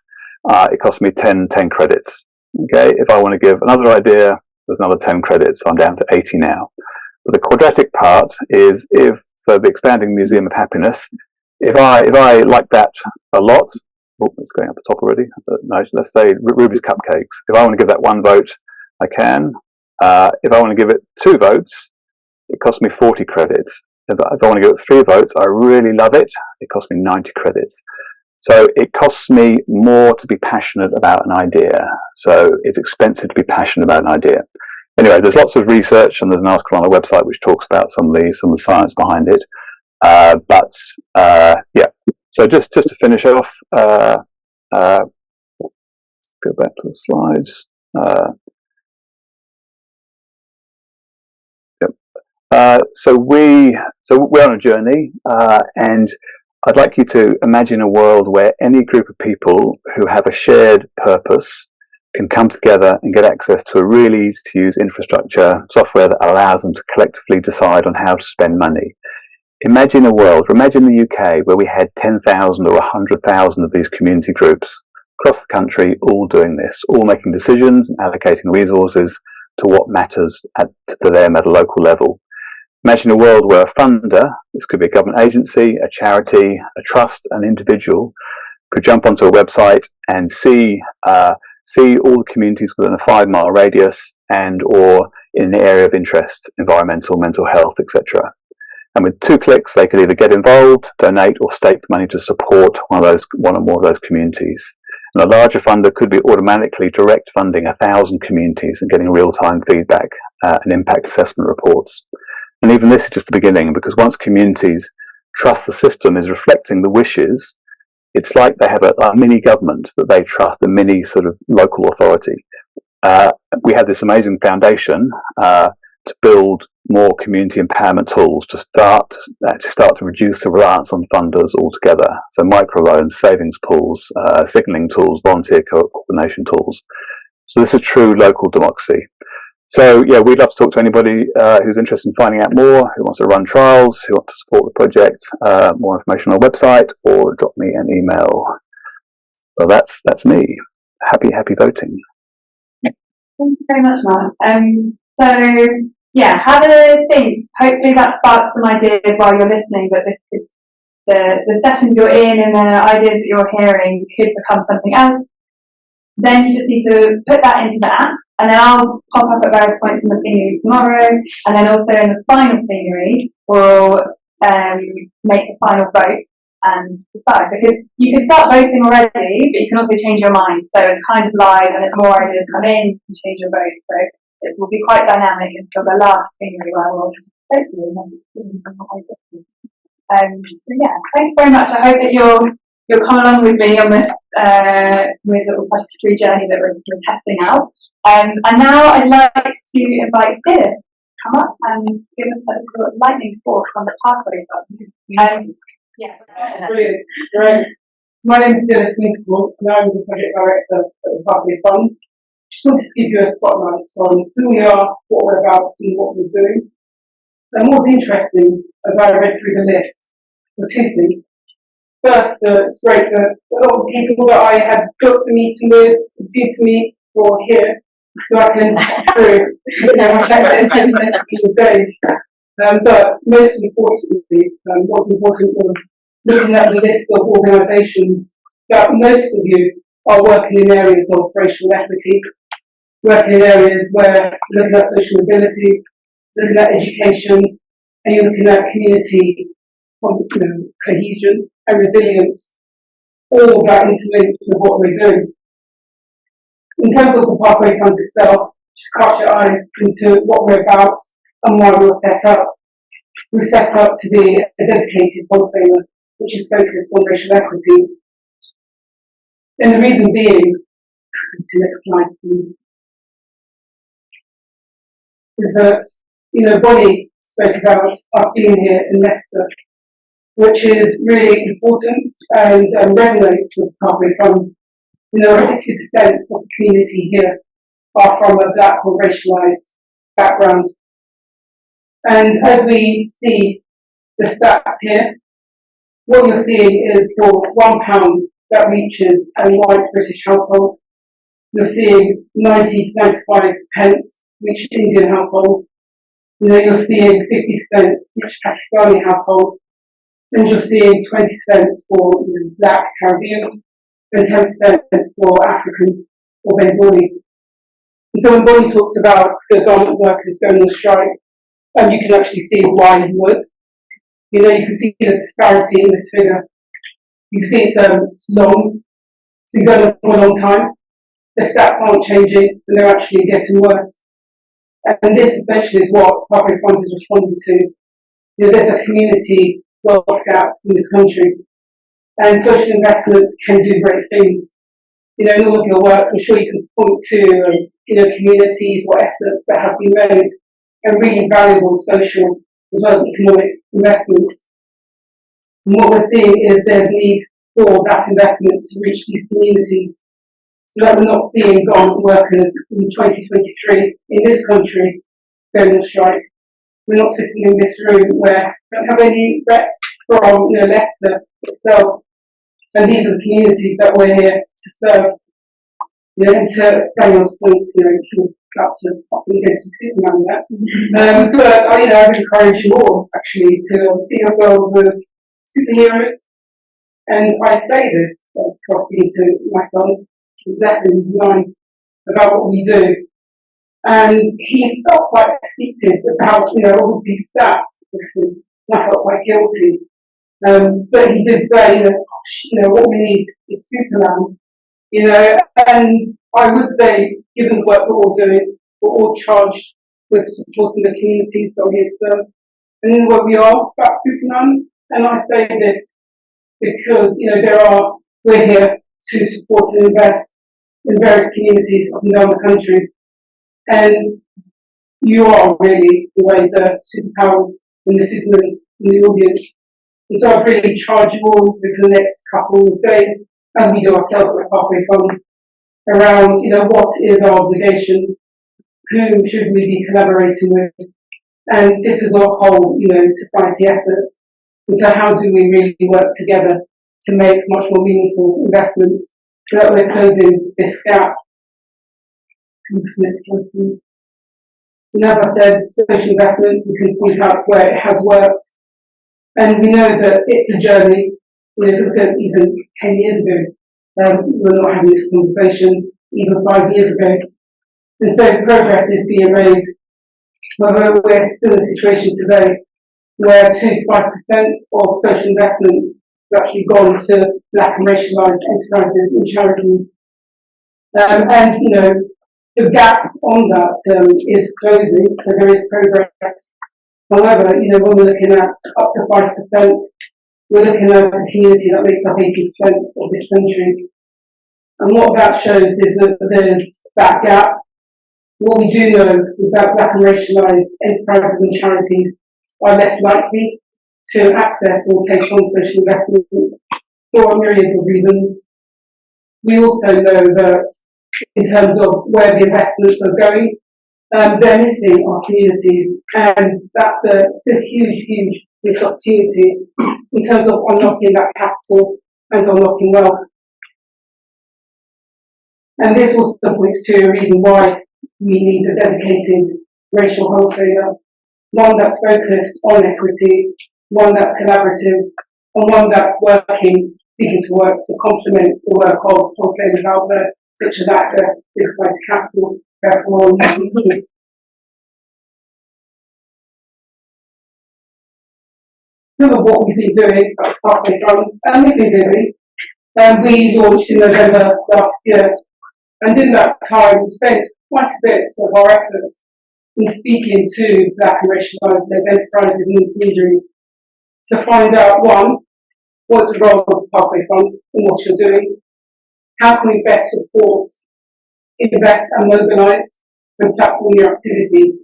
Speaker 14: it costs me 10 credits. Okay, if I want to give another idea, there's another 10 credits, so I'm down to 80 now. But the quadratic part is the expanding museum of happiness, if I like that a lot, it's going up the top already, no, let's say Ruby's Cupcakes. If I want to give that one vote, I can. If I want to give it 2 votes, it costs me 40 credits. If I want to give it 3 votes, I really love it, it costs me 90 credits. So it costs me more to be passionate about an idea. So it's expensive to be passionate about an idea. Anyway, there's lots of research, and there's an article on our website which talks about some of the science behind it. Yeah. So just to finish off, go back to the slides. So we're on a journey, and I'd like you to imagine a world where any group of people who have a shared purpose can come together and get access to a really easy to use infrastructure software that allows them to collectively decide on how to spend money. Imagine the UK where we had 10,000 or 100,000 of these community groups across the country all doing this, all making decisions and allocating resources to what matters to them at a local level. Imagine a world where a funder, this could be a government agency, a charity, a trust, an individual, could jump onto a website and see all the communities within a 5-mile radius and or in the area of interest, environmental, mental health, etc. And with 2 clicks, they could either get involved, donate, or stake money to support one or more of those communities. And a larger funder could be automatically direct funding 1,000 communities and getting real-time feedback and impact assessment reports. And even this is just the beginning, because once communities trust the system is reflecting the wishes, it's like they have a mini government that they trust, a mini sort of local authority. We have this amazing foundation to build more community empowerment tools to start to reduce the reliance on funders altogether. So microloans, savings pools, signalling tools, volunteer coordination tools. So this is true local democracy. So yeah, we'd love to talk to anybody who's interested in finding out more, who wants to run trials, who wants to support the project. More information on our website, or drop me an email. Well, that's me. Happy voting.
Speaker 2: Thank you very much, Mark. So yeah, have a think. Hopefully that sparks some ideas while you're listening, but this could, the sessions you're in and the ideas that you're hearing could become something else. Then you just need to put that into the app, and then I'll pop up at various points in the plenary tomorrow, and then also in the final plenary we'll make the final vote and decide, because you can start voting already, but you can also change your mind. So it's kind of live, and if more ideas come in, you can change your vote. So it will be quite dynamic until the last plenary where we'll hopefully make decisions on what I do. So yeah, thanks very much. I hope that you'll come along with me on this with the participatory journey that we're testing out. And now I'd like to invite Sid to come up and give us a little lightning talk on the pathway. Yeah.
Speaker 15: Brilliant. Great. My name is Dylan Smith, and I'm the project director at the Pathway Fund. Just wanted to give you a spotlight on who we are, what we're about, and what we're doing. And what's interesting, as I read through the list, were two things. First, it's great that a lot of people that I had got to meeting with, due to meet, were here, so I can through my checklist in the next couple of days. But most importantly, what's important was looking at the list of organisations that most of you are working in areas of racial equity, working in areas where you're looking at social mobility, looking at education, and you're looking at community cohesion and resilience, all of that interlinked with what we're doing. In terms of the Pathway Fund itself, just cast your eye into what we're about and why we were set up. We're set up to be a dedicated wholesaler which is focused on racial equity. And the reason being, to next slide please, is that, Bonnie spoke about us being here in Leicester, which is really important and resonates with the Pathway Fund. 60% of the community here are from a black or racialised background. And as we see the stats here, what you're seeing is for £1 that reaches a white British household, you're seeing 90 to 95 pence reach Indian household. You're seeing 50% reach Pakistani household, and you're seeing 20% for Black Caribbean and 10% for African or Bengali. And so when Bonnie talks about the garment workers going on strike, you can actually see why he would. You can see the disparity in this figure. You can see it's long, it's been going on for a long time. The stats aren't changing, and they're actually getting worse. And this essentially is what Pathway Fund is responding to. There's a community wealth gap in this country, and social investments can do great things. In all of your work, I'm sure you can point to communities or efforts that have been made, and really valuable social as well as economic investments. And what we're seeing is there's need for that investment to reach these communities, so that we're not seeing garment workers in 2023 in this country going on strike. We're not sitting in this room where we don't have any rep from Leicester itself, and these are the communities that we're here to serve. And to Daniel's point, he was about to go to Superman there. But I would encourage you all actually to see yourselves as superheroes. And I say this because I was speaking to my son, who's less than 9, about what we do. And he felt quite defeated about all of these stats, and I felt quite guilty. But he did say what we need is Superman. And I would say, given the work that we're all doing, we're all charged with supporting the communities that we're here to serve. And in what we are, that's Superman. And I say this because, we're here to support and invest in various communities up and down the country. And you are really the way the superpowers and the supermen in the audience. And so I'd really charge you all over the next couple of days, as we do ourselves at the Pathway Fund, around what is our obligation, whom should we be collaborating with? And this is a whole, society effort. And so how do we really work together to make much more meaningful investments so that we're closing this gap? Next slide, please. And as I said, social investments, we can point out where it has worked. And we know that it's a journey. If you look at even 10 years ago, we were not having this conversation, even 5 years ago. And so progress is being made. However, we're still in a situation today where 2 to 5% of social investments have actually gone to black and racialised enterprises and charities. The gap on that is closing, so there is progress. However, when we're looking at up to 5%, we're looking at a community that makes up 80% of this country. And what that shows is that there's that gap. What we do know is that black and racialised enterprises and charities are less likely to access or take on social investments for a myriad of reasons. We also know that in terms of where the investments are going, they're missing our communities, and that's a huge missed opportunity in terms of unlocking that capital and unlocking wealth. And this also points to a reason why we need a dedicated racial wholesaler, one that's focused on equity, one that's collaborative, and one that's seeking to work to complement the work of wholesalers out there, such as Access, Big Site Capital, therefore. Some of what we've been doing at Pathway Fund, and we've been busy. We launched in November last year, and in that time we spent quite a bit of our efforts in speaking to black and racialised enterprises and intermediaries to find out, one, what's the role of the Pathway Fund in what you're doing, how can we best support, invest and mobilise and platform your activities.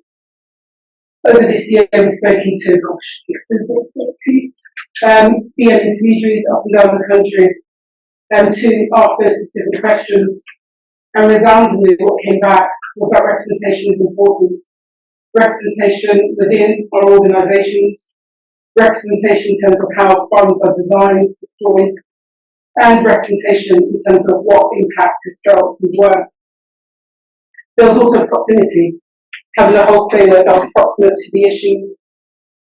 Speaker 15: Over this year we've spoken to BN intermediaries up and down the country to ask those specific questions, and resoundingly what came back was that representation is important. Representation within our organisations, representation in terms of how funds are designed, deployed, and representation in terms of what impact is felt and where. There was also proximity, having a wholesaler that was proximate to the issues,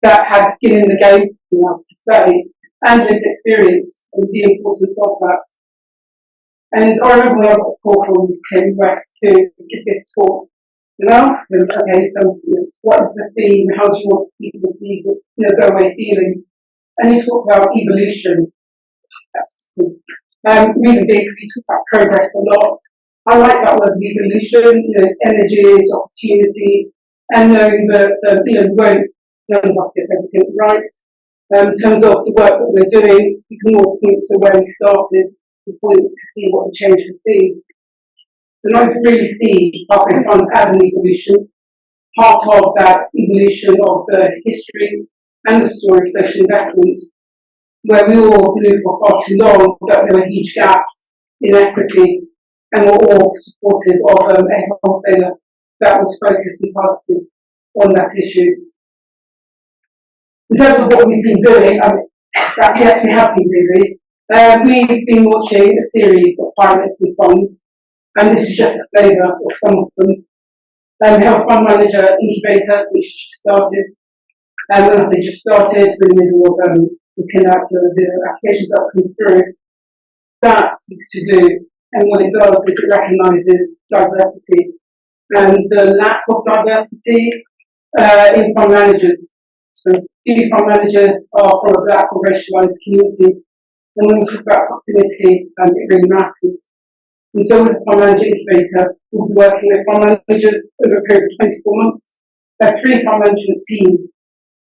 Speaker 15: that had skin in the game, we want to say, and lived experience and the importance of that. And I remember when I got a call from Tim West to give this talk, and I asked him, okay, so what is the theme? How do you want people to go away feeling? And he talked about evolution. That's cool. Reason being, we talk about progress a lot. I like that word evolution, it's energies, opportunity, and knowing that, none of us gets everything right. In terms of the work that we're doing, we can all point to where we started, and point to see what the change has been. And I really see Pathway Fund as an evolution, part of that evolution of the history and the story of social investment, where we all knew for far too long that there were huge gaps in equity, and were all supportive of a wholesaler that was focused and targeted on that issue. In terms of what we've been doing, yes, we have been busy. We've been launching a series of pilots and funds, and this is just a flavour of some of them. We have a fund manager incubator, which just started. And when I say just started, we're in the middle of looking at the applications that come through. That seeks to do, and what it does is it recognises diversity and the lack of diversity in fund managers. So few fund managers are from a black or racialised community, and when we talk about proximity, it really matters. And so with the fund manager incubator, we'll be working with fund managers over a period of 24 months. There are 3 fund management teams,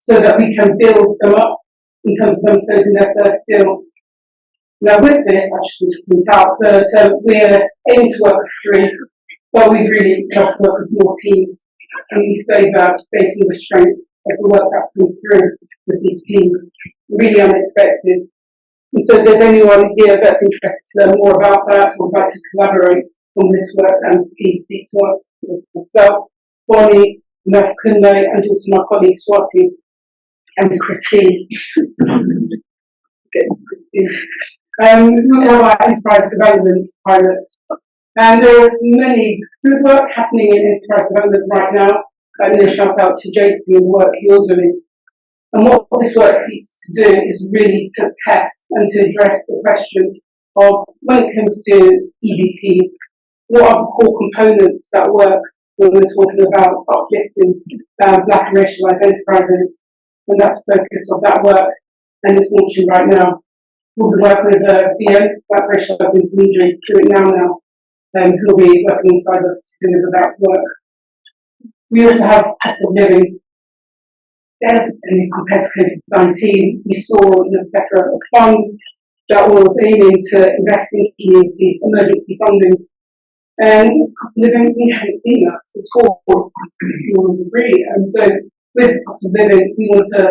Speaker 15: so that we can build them up in terms of them closing their first deal. Now with this, I just want to point out that we're aiming to work with 3, but we really love to work with more teams, and we say that based on the strength of the work that's come through with these teams, really unexpected. And so if there's anyone here that's interested to learn more about that or would like to collaborate on this work, please speak to us, myself, Bonnie, Kunle, and also my colleague Swati and Christine. Christine. Who's one of our enterprise development pilots. And there is many good work happening in enterprise development right now. I'm going to shout out to Jason and the work you're doing. And what this work seeks to do is really to test and to address the question of, when it comes to EDP, what are the core components that work when we're talking about uplifting Black and racialised enterprises? And that's the focus of that work, and it's launching right now. We'll be working with BO, Black Racialised Intermediary, do it now, who will be working alongside us to deliver that work. We also have cost of living. There's, compared to COVID-19, we saw the plethora of funds that was aiming to invest in communities, emergency funding. And cost of living, we haven't seen that at all. And so with cost of living, we want to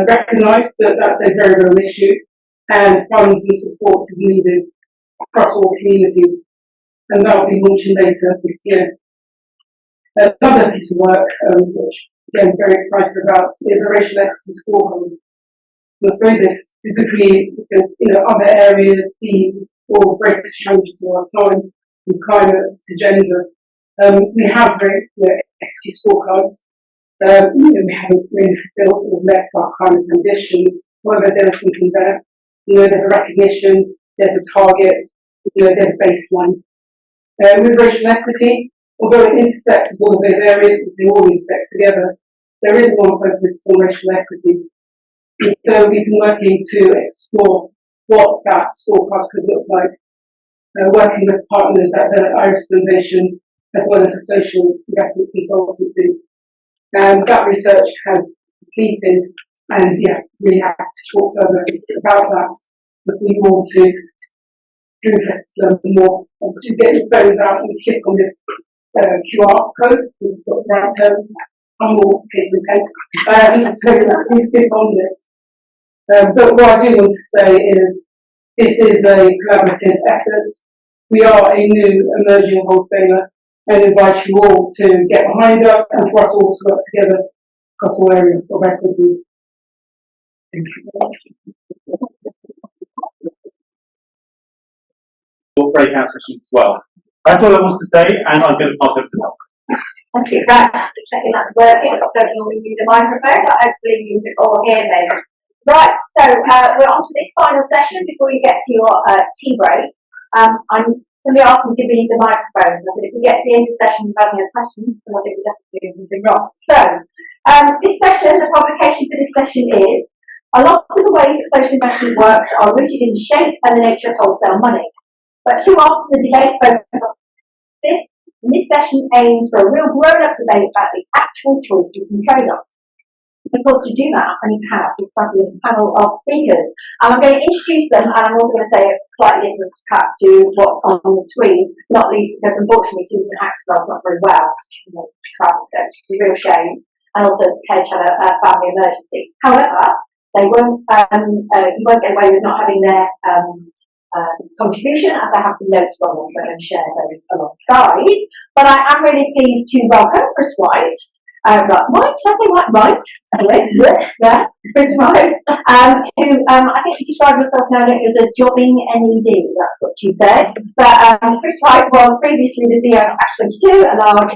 Speaker 15: recognise that that's a very real issue, and funds and support is needed across all communities. And that will be launching later this year. Another piece of work, which again I'm very excited about, is a racial equity scorecard. We'll say this physically because other areas, themes, or greatest challenges of our time, from climate to gender. We have equity scorecards. We haven't really built or met our climate ambitions. However, there's something there. There's a recognition, there's a target, there's a baseline. With racial equity, although it intersects with all of those areas, they all intersect together, there is one focus on racial equity. And so we've been working to explore what that scorecard could look like, working with partners at the Iris Foundation as well as a social investment consultancy. That research has completed, and really have to talk further about that. But we want to, if you're interested to learn more, to get your phones out and click on this QR code. We've got that more paper and pen. So please click on this. But what I do want to say is this is a collaborative effort. We are a new emerging wholesaler and invite you all to get behind us and for us all to work together across all areas of equity. Thank you.
Speaker 1: Breakout sessions as well. That's all I want to say, and I'm going to pass over to Mark.
Speaker 12: Thank you. Right, just checking that's working. I don't normally use a microphone, but hopefully you can all hear me. Right, so we're on to this final session before you get to your tea break. Somebody asked me to read the microphone. I said if we get to the end of the session without any questions, then I think we're definitely doing something wrong. So, this session, the publication for this session is a lot of the ways that social investment works are rooted in the shape and the nature of wholesale money. But too often the debate focuses on this, and this session aims for a real grown-up debate about the actual choices and trade-offs. Of course, to do that, I need to have this fabulous panel of speakers. And I'm going to introduce them, and I'm also going to say a slightly different cut to what's on the screen, not least because unfortunately Susan Axwell's not very well. She's travel, so it's a real shame. And also Tej had a family emergency. However, they won't, you won't get away with not having their contribution, as I have some notes from them that I'm going to share those alongside. But I am really pleased to welcome Chris White. Chris White, who I think you described yourself now as a jobbing NED, that's what you said. But Chris White was previously the CEO of Catch-22, a large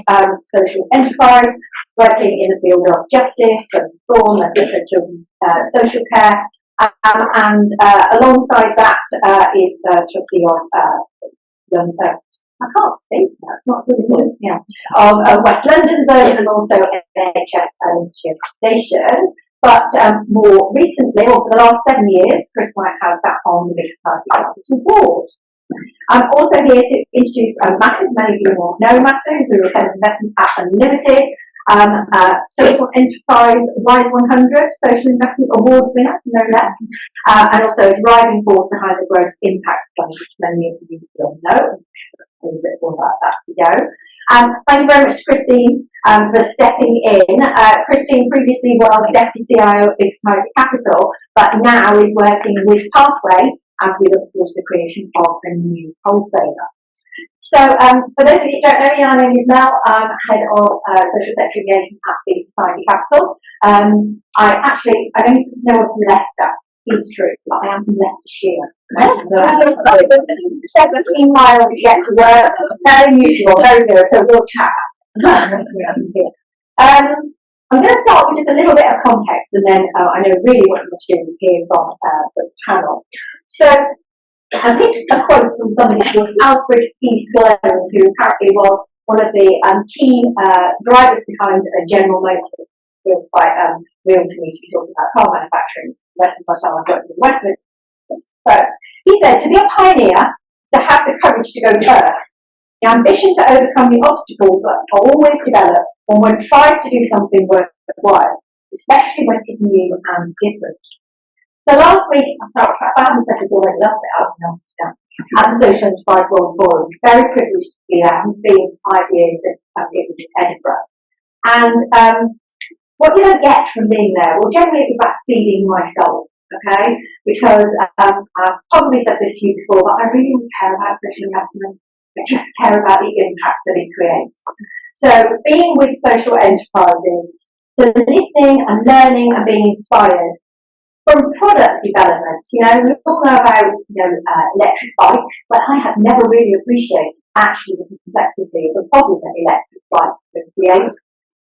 Speaker 12: social enterprise working in the field of justice and reform and different children's social care. And alongside that is trustee of I can't speak, that's not really good, of West London version and also NHS legislation. But more recently, or for the last 7 years, Chris White has sat on the Mixed Party Capital Board. I'm also here to introduce Matter, many of you will know Matter, who is head of investment at Unlimited, social enterprise Wise 100 social investment award winner, no less, and also a driving force behind the growth impact fund, which many of you will know. A little bit more about that to go. Thank you very much to Christine for stepping in. Christine previously was Deputy CIO of Big Society Capital, but now is working with Pathway as we look towards the creation of a new wholesaler. So, for those of you who don't know me, my name is Mel. I'm head of social sector engagement at the Society Capital. I don't know from Leicester. It's true, but I am from Leicestershire. 17 miles to get to work. Very usual, very good. So we'll chat. I'm going to start with just a little bit of context, and then I know really what you're to hear from the panel. So, I picked a quote from somebody called Alfred P. Sloan, who apparently was one of the key drivers behind General Motors. It was quite real to me to be talking about car manufacturing. Western Hotel, I've worked in Western. So he said, to be a pioneer, to have the courage to go first, the ambition to overcome the obstacles that are always developed when one tries to do something worthwhile, especially when it's new and different. So last week, I found myself as already loved it out in Amsterdam at the Social Enterprise World Forum. Very privileged to be there. I've been 5 years at Edinburgh. And what did I get from being there? Well, generally it was about feeding my soul, okay? Because I've probably said this to you before, but I really don't care about social investment. I just care about the impact that it creates. So being with social enterprises, so listening and learning and being inspired. From product development, we all know about electric bikes, but I have never really appreciated actually the complexity of the problem that electric bikes can create.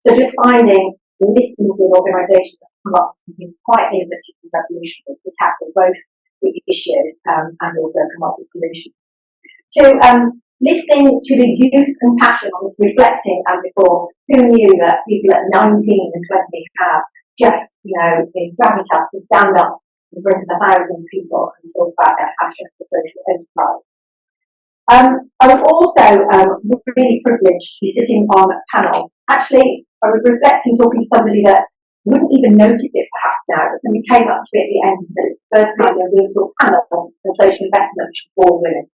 Speaker 12: So just finding and listening to an organisation that come up with something quite innovative and revolutionary to tackle both the issue and also come up with solutions. To listening to the youth and passion on this reflecting and before, who knew that people at 19 and 20 have just, in gravitas to stand up in front of 1,000 people and talk about their passion for social enterprise. I was also really privileged to be sitting on a panel. Actually, I was reflecting, talking to somebody that wouldn't even notice it perhaps now, but somebody came up to me at the end and said it's the first time they're doing a panel on social investment for women.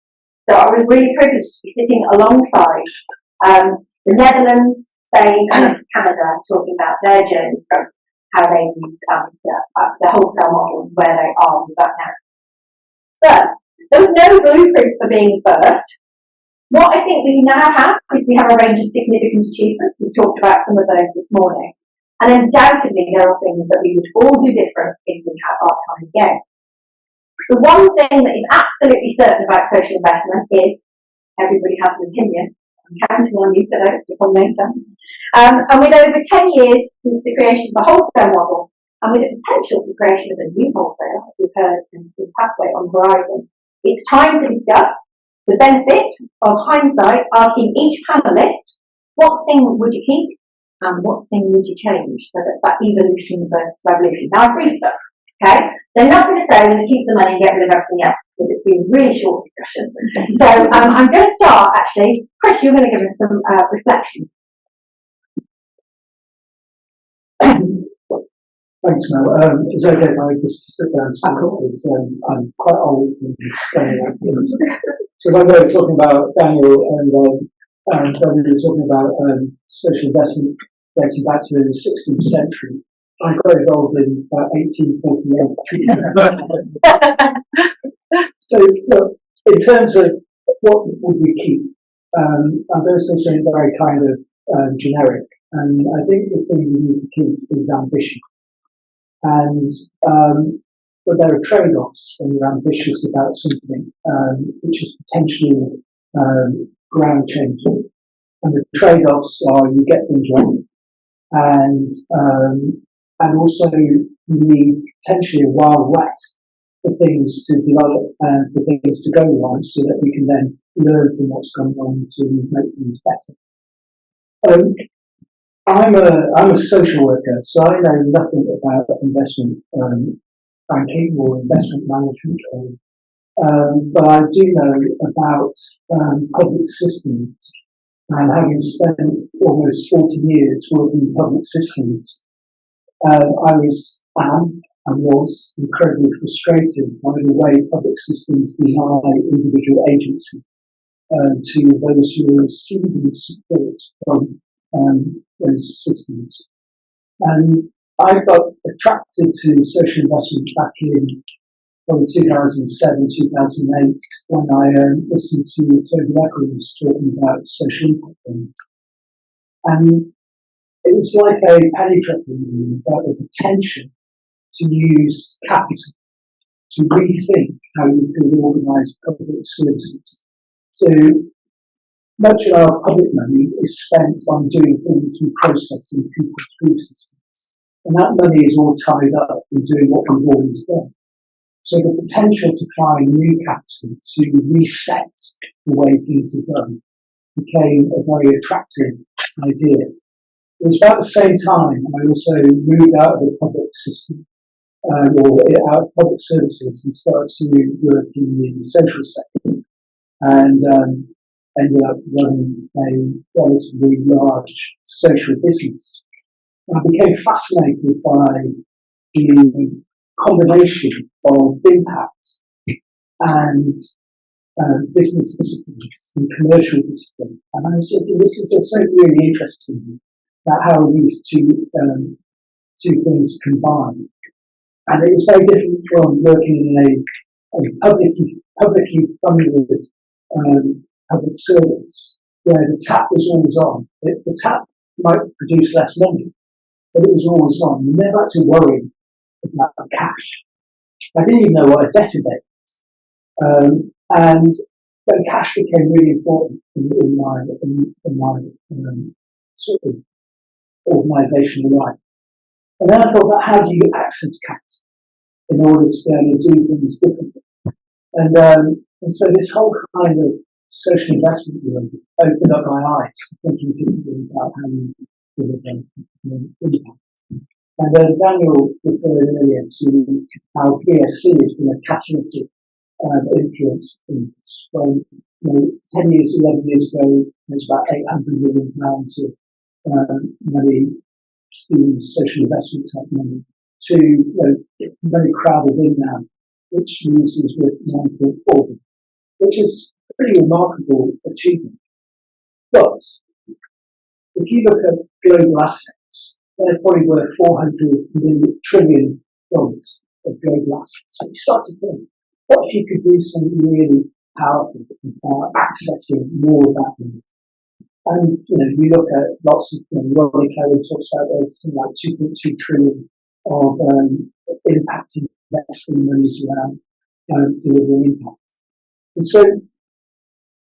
Speaker 12: So I was really privileged to be sitting alongside the Netherlands, Spain and Canada talking about their journey from how they use the wholesale model and where they are with that now. So, there was no blueprint for being first. What I think we now have is we have a range of significant achievements. We've talked about some of those this morning. And undoubtedly there are things that we would all do different if we had our time again. The one thing that is absolutely certain about social investment is everybody has an opinion. I'm counting on you for those to come later. And with over 10 years since the creation of the wholesale model, and with the potential for the creation of a new wholesale, as we've heard in the pathway on the horizon, it's time to discuss the benefits of hindsight, asking each panelist, what thing would you keep and what thing would you change? So that evolution versus revolution. Now, I've briefed them, okay? They're not going to say we're going to keep the money and get rid of everything else, because it's been a really short discussion. So I'm going to start, actually. Chris, you're going to give us some reflection.
Speaker 3: Thanks, Mel. It's okay if I just sit down because I'm quite old and staying out. So when we were talking about Daniel and when we were talking about social investment dating back to the 16th century, I got involved in about 1848. So look, in terms of what would we keep, I'm going to say something very kind of generic, and I think the thing we need to keep is ambition. And but there are trade-offs when you're ambitious about something which is potentially ground changing. And the trade-offs are you get things wrong, and also you need potentially a wild west for things to develop and for things to go wrong, so that we can then learn from what's going on to make things better. I'm a social worker, so I know nothing about investment banking or investment management, but I do know about public systems. And having spent almost 40 years working in public systems, I was incredibly frustrated by the way public systems deny individual agency to those who are receiving support from those systems. And I got attracted to social investment back in from 2007, 2008, when I listened to Toby Eccles talking about social impact fund. And it was like a penny dropping about the potential to use capital to rethink how we can organise public services. So much of our public money is spent on doing things and processing people through systems. And that money is all tied up in doing what we've always done. So the potential to find new capital to reset the way things are done became a very attractive idea. It was about the same time I also moved out of the public system, or out of public services, and started to work in the social sector, and ended up running a relatively large social business. I became fascinated by the combination of impact and business disciplines and commercial discipline. And I was thinking, this is something really interesting about how these two things combine. And it was very different from working in a publicly funded public service where the tap was always on. The tap might produce less money, but it was always on. You never had to worry about cash. I didn't even know what a debtor did. And but cash became really important in my sort of organisational life. And then I thought about how do you access capital in order to be able to do things differently. And so this whole kind of social investment world opened up my eyes to thinking differently about how you deliver impact. And then Daniel referred earlier to how PSC has been a catalytic influence in this. From 10 years, 11 years ago, there's about £800 million of money in social investment type money to very crowded in now, which uses with 9.4, which is a pretty remarkable achievement. But if you look at global assets, they're probably worth $400 trillion of global assets. So you start to think, what if you could do something really powerful about accessing more of that money? And you look at lots of Ronnie Cohen talks about there's something like 2.2 trillion of impact investing monies around delivering impact. And so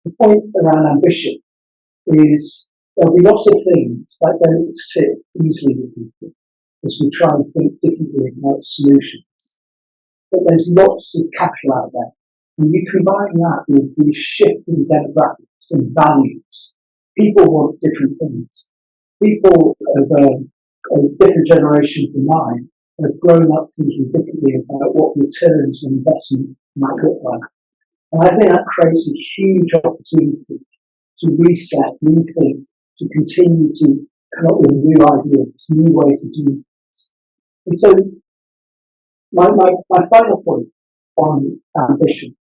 Speaker 3: the point around ambition is there'll be lots of things that don't sit easily with people as we try and think differently about solutions. But there's lots of capital out there. And you combine that with these shifting demographics and values. People want different things. People of a different generation from mine have grown up thinking differently about what returns on investment might look like. And I think that creates a huge opportunity to reset, rethink, to continue to come up with new ideas, new ways of doing things. And so my final point on ambition,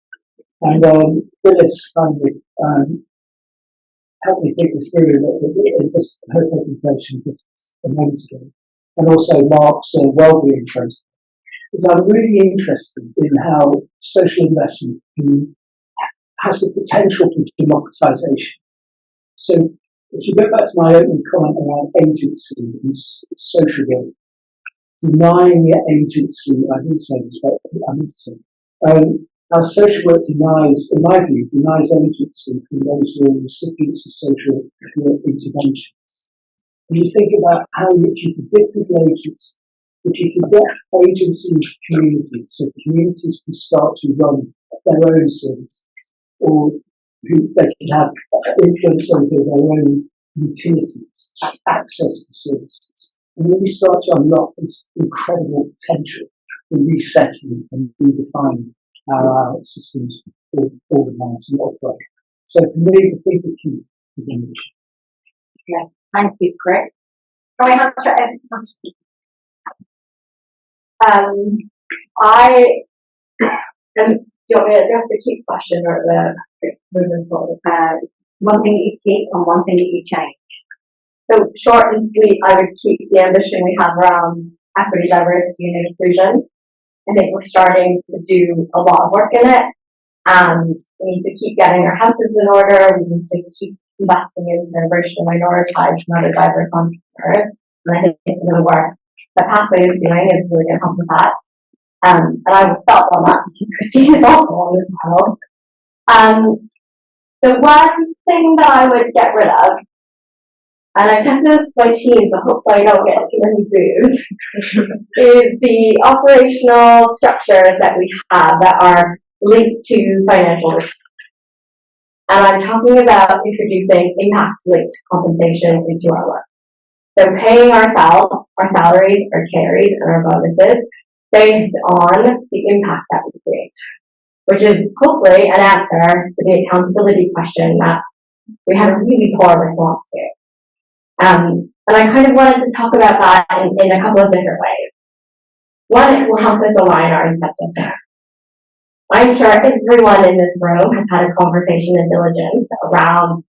Speaker 3: and Phyllis kind of helped me think this through in her presentation just a moment ago, and also Mark's wellbeing process, is I'm really interested in how social investment has the potential for democratization. So if you go back to my opening comment around agency and social work, denying the agency, I didn't say this, but I need to say, our social work denies, in my view, denies agency from those who are recipients of social work interventions. And you think about how if you could give people agency, if you could get agency into communities, so communities can start to run their own services, or they can have influence over their own utilities, access to services. And then we start to unlock this incredible potential for resetting and redefining how our systems organise and operate. So for me, the thing to keep is ambition.
Speaker 12: Yeah, thank you, Chris. Can I answer every question? Do you want me to address the keep question or the moving forward? One thing that you keep and one thing that you change. So short and sweet, I would keep the ambition we have around equity, diversity and inclusion.
Speaker 6: I think we're starting to do a lot of work in it, and we need to keep getting our houses in order. We need to keep investing into racially minoritized and other diverse entrepreneurs. And I think the work that Pathway is doing is really going to help with that. And I would stop on that because Christine is also on this panel. The one thing that I would get rid of, and I've tested this with my team, so hopefully I don't get too many boos, is the operational structures that we have that are linked to financial risk. And I'm talking about introducing impact-linked compensation into our work. So paying ourselves, our salaries, our carries, and our bonuses based on the impact that we create, which is hopefully an answer to the accountability question that we had a really poor response to. And I kind of wanted to talk about that in a couple of different ways. One, it will help us align our incentives. I'm sure everyone in this room has had a conversation in diligence around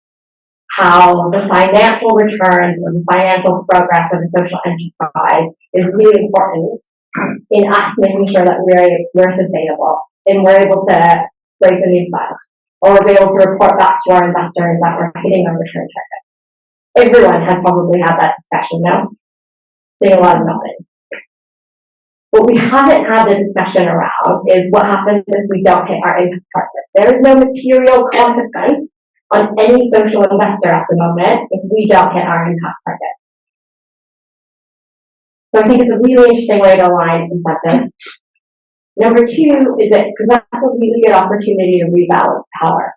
Speaker 6: how the financial returns or the financial progress of a social enterprise is really important in us making sure that we're sustainable and we're able to raise a new fund, or we're able to report back to our investors that we're hitting our return target. Everyone has probably had that discussion, no? Seeing a lot of nodding. What we haven't had the discussion around is what happens if we don't hit our impact target. There is no material consequence on any social investor at the moment if we don't hit our impact target. So I think it's a really interesting way to align incentives. Number two is that because that's a really good opportunity to rebalance power.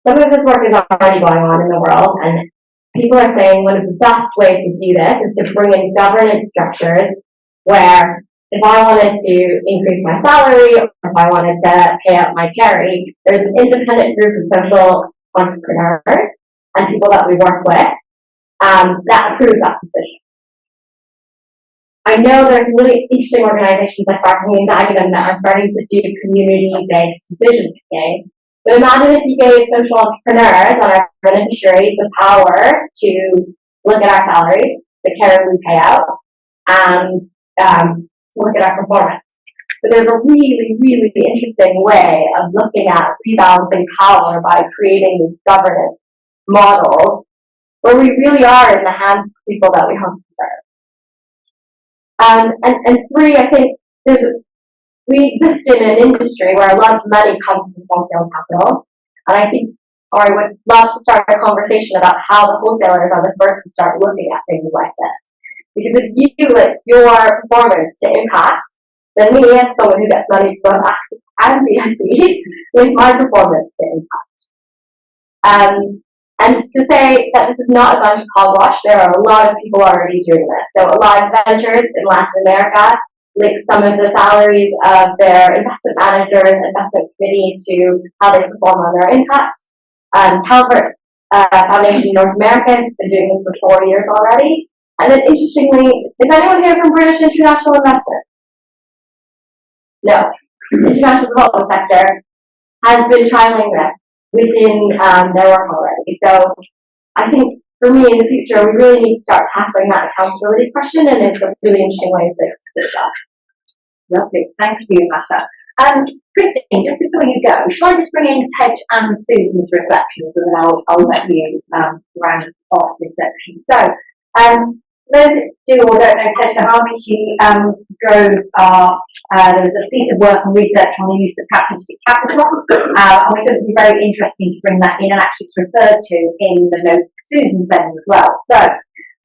Speaker 6: Some of this work is already going on in the world, and people are saying one of the best ways to do this is to bring in governance structures where if I wanted to increase my salary or if I wanted to pay out my carry, there's an independent group of social entrepreneurs and people that we work with that approve that decision. I know there's really interesting organizations like Barking and Dagenham that are starting to do community-based decision making. But imagine if you gave social entrepreneurs and our beneficiaries the power to look at our salaries, the carry we pay out, and to look at our performance. So there's a really, really interesting way of looking at rebalancing power by creating these governance models where we really are in the hands of people that we hope to serve. And three, I think we exist in an industry where a lot of money comes from wholesale capital, and I think, or I would love to start a conversation about how the wholesalers are the first to start looking at things like this. Because if you link your performance to impact, then me as someone who gets money from access and BSC link my performance to impact. And to say that this is not a bunch of hogwash, there are a lot of people already doing this. So a lot of ventures in Latin America link some of the salaries of their investment managers, investment committee to how they perform on their impact. Calvert Foundation North America has been doing this for 4 years already. And then interestingly, is anyone here from British International Investment? No. The international development sector has been trialing this within their work already. So I think for me in the future, we really need to start tackling that accountability question, and it's a really interesting way to do that.
Speaker 12: Lovely, thank you, Mata. Christine, just before you go, shall I just bring in Ted and Susan's reflections, and then I'll let you round off this section. So, those that do or don't know Ted Shahami, she drove there was a piece of work and research on the use of capitalistic capital, and we thought it would be very interesting to bring that in, and actually it's referred to in the notes Susan sends as well. So,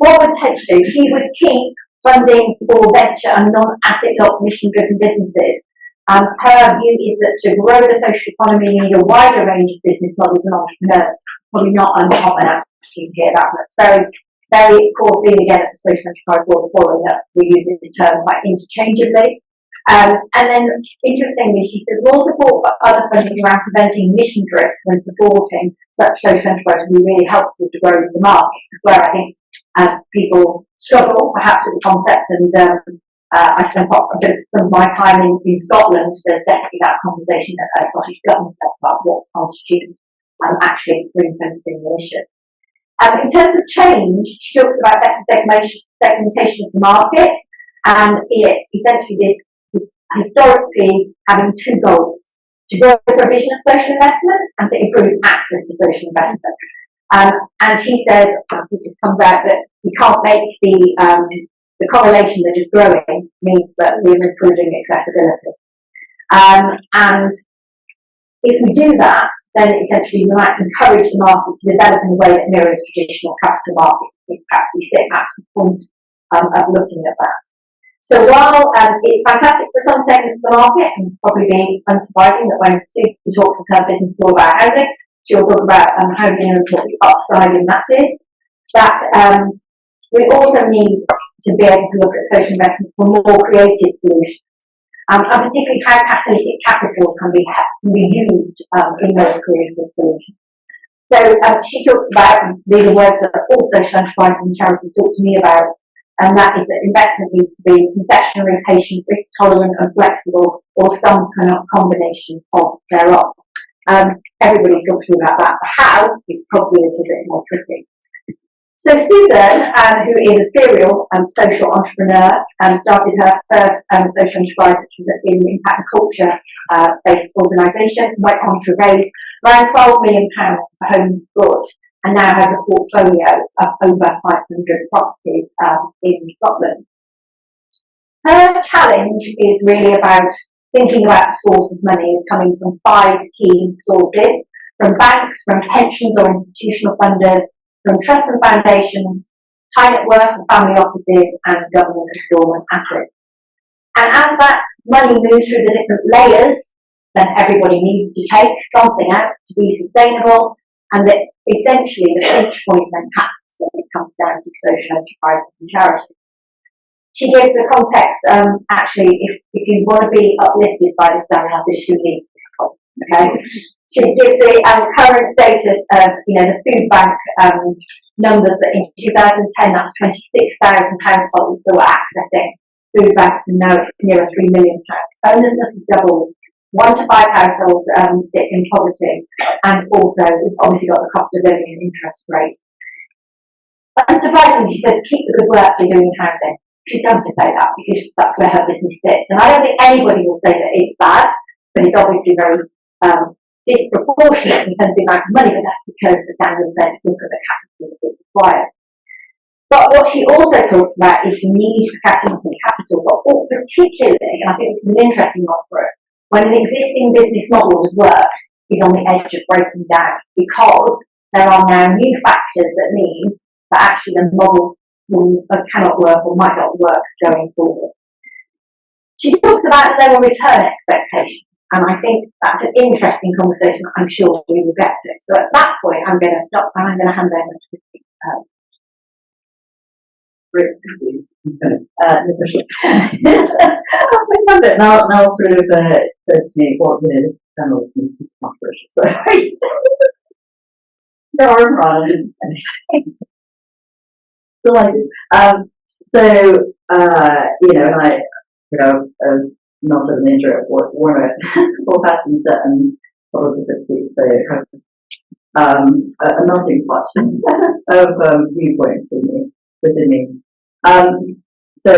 Speaker 12: what would Ted do? She would keep funding for venture and non-asset locked mission-driven businesses. Her view is that to grow the social economy, you need a wider range of business models and entrepreneurs. Probably not uncommon actually to hear that, but it's very, very core thing again at the Social Enterprise World Forum that we use this term quite interchangeably. And then, interestingly, she says, we'll support other funding around preventing mission drift when supporting such social enterprise will be really helpful to grow the market. Because where I think people struggle perhaps with the concept, and I spent some of my time in Scotland, there's definitely that conversation at Scottish Government about what constitutes actually ring-fencing militias. In terms of change, she talks about better segmentation of the market, and essentially this historically having two goals: to grow the provision of social investment and to improve access to social investment. And she says, it just comes out that we can't make the correlation that is growing means that we're improving accessibility. And if we do that, then essentially we might encourage the market to develop in a way that mirrors traditional capital markets. Perhaps we sit at the point of looking at that. So while it's fantastic for some segments of the market, and probably be unsurprising that when Susan talks to her business all about housing, she'll talk about housing and what the upside in that is, that we also need to be able to look at social investment for more creative solutions. And particularly how catalytic capital can be used in those creative solutions. So she talks about, these are words that all social enterprises and charities talk to me about, and that is that investment needs to be concessionary, patient, risk tolerant and flexible, or some kind of combination of thereof. Everybody talks to me about that. The how is probably a little bit more tricky. So Susan, who is a serial social entrepreneur, started her first social enterprise, which was in the impact and culture-based organisation, went on to raise around £12 million for Homes Good, and now has a portfolio of over 500 properties in Scotland. Her challenge is really about thinking about the source of money as coming from 5 key sources: from banks, from pensions or institutional funders, from trusts and foundations, high net worth and family offices, and government and dormant assets. And as that money moves through the different layers, then everybody needs to take something out to be sustainable, and that essentially the pinch point then happens when it comes down to social enterprises and charities. She gives the context, actually, if you want to be uplifted by this diagnosis, you need this context, okay? She gives the current status of, the food bank numbers that in 2010, that's 26,000 households that were accessing food banks, and now it's nearer £3 million. Homelessness has doubled. 1 to 5 households sit in poverty, and also we've obviously got the cost of living and interest rates. But unsurprisingly, she says, keep the good work you're doing in housing. She's going to say that because that's where her business sits. And I don't think anybody will say that it's bad, but it's obviously very disproportionate in terms of the amount of money, but that's because the standard said look at the capital that it requires. But what she also talks about is the need for catalytic capital, but particularly, and I think this is an interesting one for us, when an existing business model has worked, is on the edge of breaking down, because there are now new factors that mean that actually the model cannot work or might not work going forward. She talks about lower return expectations, and I think that's an interesting conversation I'm sure we will get to. So at that point, I'm going to stop and I'm going to hand over to
Speaker 6: Now sort of said to me, well, this channel is super controversial, so no, I'm wrong, anything. Delighted. And I, as Mel said in the intro, worn a full pattern set and followed the 50, so a melting pot of viewpoints within me. So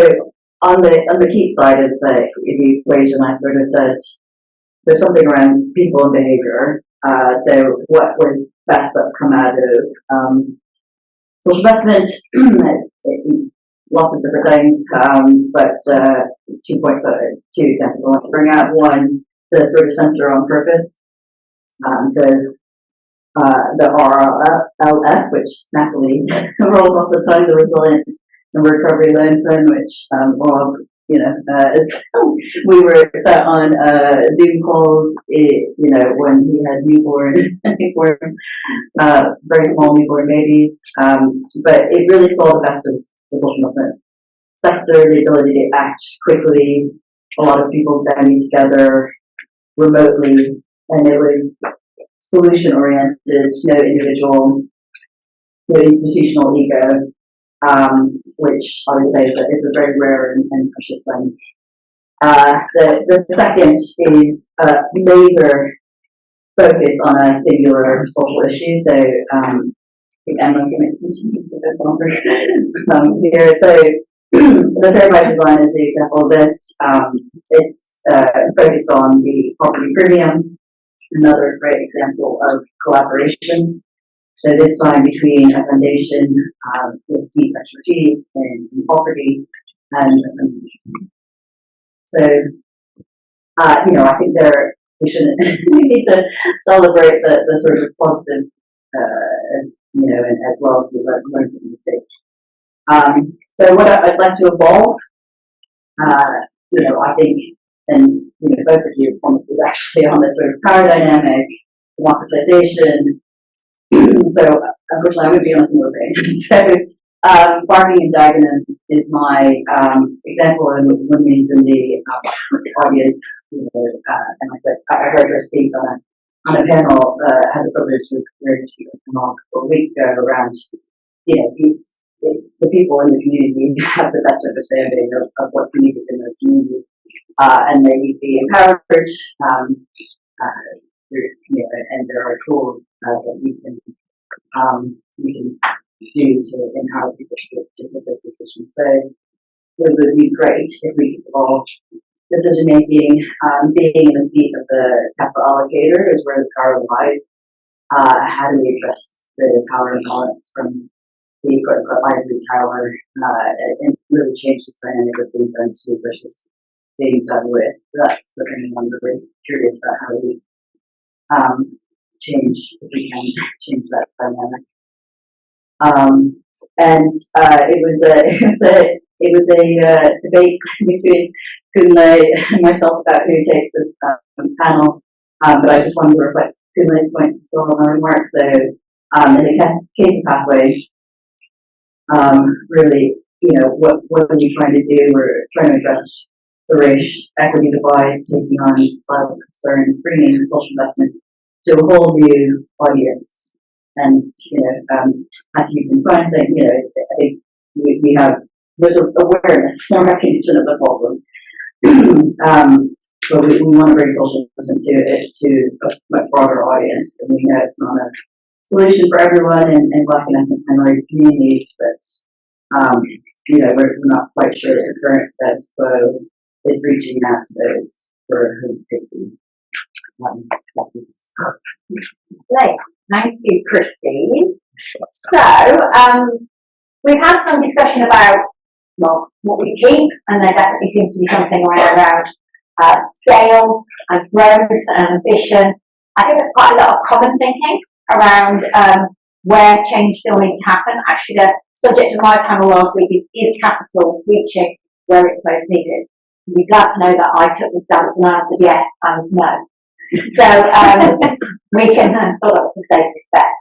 Speaker 6: on the keep side of the equation, I sort of said there's something around people and behaviour. So what was best that's come out of social investment? Lots of different things, but 2 points, 2 examples I want to bring out. One, the sort of centre on purpose. So the RRLF, which snappily rolls off the tongue, the Resilience and Recovery Loan Fund, which Rob, we were sat on Zoom calls, when he had newborn, very small newborn babies, but it really saw the best of the social investment sector, the ability to act quickly, a lot of people banding together remotely, and it was solution oriented, no individual, no institutional ego, which I would say is a very rare and precious thing. The second is laser focus on a singular social issue. So I think Emma can make some changes to this one here. So
Speaker 16: The third by design is the example of this. It's focused on the property premium, another great example of collaboration. So this time between a foundation with deep expertise in property and so I think we shouldn't we need to celebrate the sort of positive and as well as we learn from the mistakes. So what I'd like to evolve, I think, and both of you commented actually on this sort of power dynamic, democratization. So unfortunately, I would be on some more things. So Barney and Dagenham is my example, and one means in the audience. And I heard her speak on a panel. Had the privilege of hearing a couple of weeks ago around, the people in the community have the best understanding of what's needed in the community, and they need to be empowered. And there are tools that we can do to empower people to make those decisions. So it would be great if we could evolve decision making, being in the seat of the capital allocator is where the power lies. How do we address the power imbalance from the ivory tower and really change this dynamic of being done to versus being done with? That's the thing I'm really curious about how we change, if we can change that dynamic. It was a debate between Kunle and myself about who takes this panel. But I just wanted to reflect Kunle's points as well in my remarks. So in the case of pathway, really, what are we trying to do? We're trying to address the race equity divide, taking on societal concerns, bringing social investment to a whole new audience. And, as you can find, saying, I think we have little awareness and recognition of the problem. But we want to bring social investment to a much broader audience. And we know it's not a solution for everyone in Black and ethnic minority communities, but, we're not quite sure that the current status quo is reaching out to those for whom it could be.
Speaker 12: Thank you, Christine. So, we've had some discussion about, what we keep, and there definitely seems to be something around scale and growth and ambition. I think there's quite a lot of common thinking around where change still needs to happen. Actually, the subject of my panel last week is capital reaching where it's most needed. You'd be glad to know that I took the stance and answered yes and no. So we can, that's the safest bet.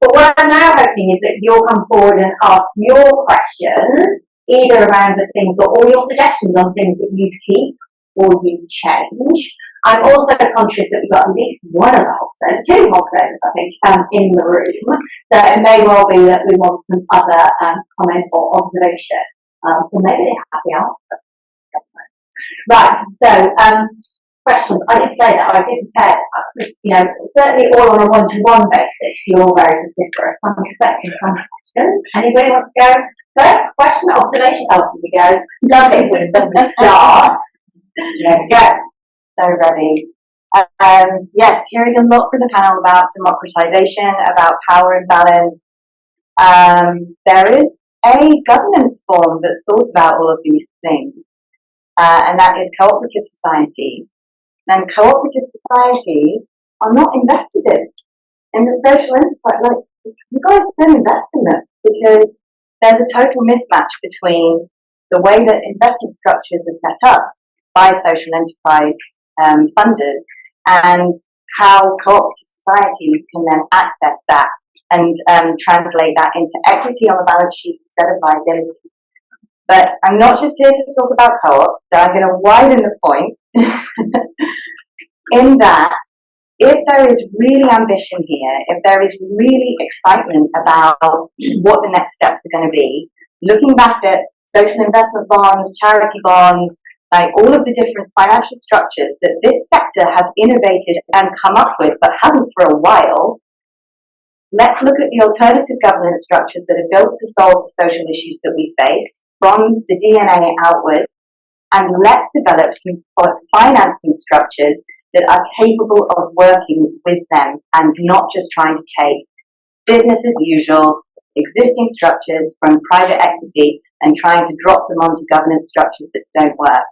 Speaker 12: But what I'm now hoping is that you'll come forward and ask your questions, either around the things or all your suggestions on things that you keep or you change. I'm also conscious that we've got at least one of the Hogsheads, two Hogsheads, I think, in the room. So it may well be that we want some other comment or observation. Or maybe they have the answer. Right, so questions. I did say that I did prepare, certainly all on a one-to-one basis. You're all very vociferous. I'm expecting some questions. Anybody want to go first? Question, observation? Oh, here we go. Lovely with some stars. There we go. So ready. Yes, hearing a lot from the panel about democratization, about power imbalance. There is a governance form that's thought about all of these things, and that is cooperative societies. And cooperative societies are not invested in the social enterprise. Like, you guys don't invest in them because there's a total mismatch between the way that investment structures are set up by social enterprise funders and how cooperative societies can then access that and translate that into equity on the balance sheet instead of liability. But I'm not just here to talk about co-op, so I'm going to widen the point in that if there is really ambition here, if there is really excitement about what the next steps are going to be, looking back at social investment bonds, charity bonds, like all of the different financial structures that this sector has innovated and come up with but hasn't for a while,
Speaker 6: let's look at the alternative governance structures that are built to solve the social issues that we face from the DNA outwards, and let's develop some financing structures that are capable of working with them and not just trying to take business as usual, existing structures from private equity and trying to drop them onto governance structures that don't work.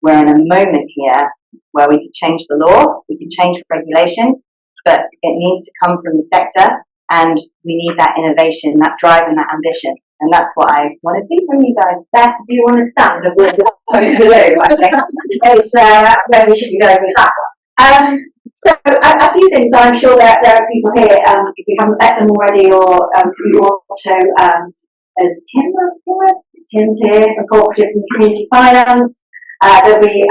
Speaker 6: We're in a moment here where we could change the law, we could change regulation, but it needs to come from the sector, and we need that innovation, that drive and that ambition. And that's what I want to see from you guys. Beth, do you want to stand? We'll go below, I think. It's where we should be going with that one. So a few things. I'm sure that there are people here, if you haven't met them already, or you also, as Tim, Tim's here for Cooperative and Community Finance. There'll be,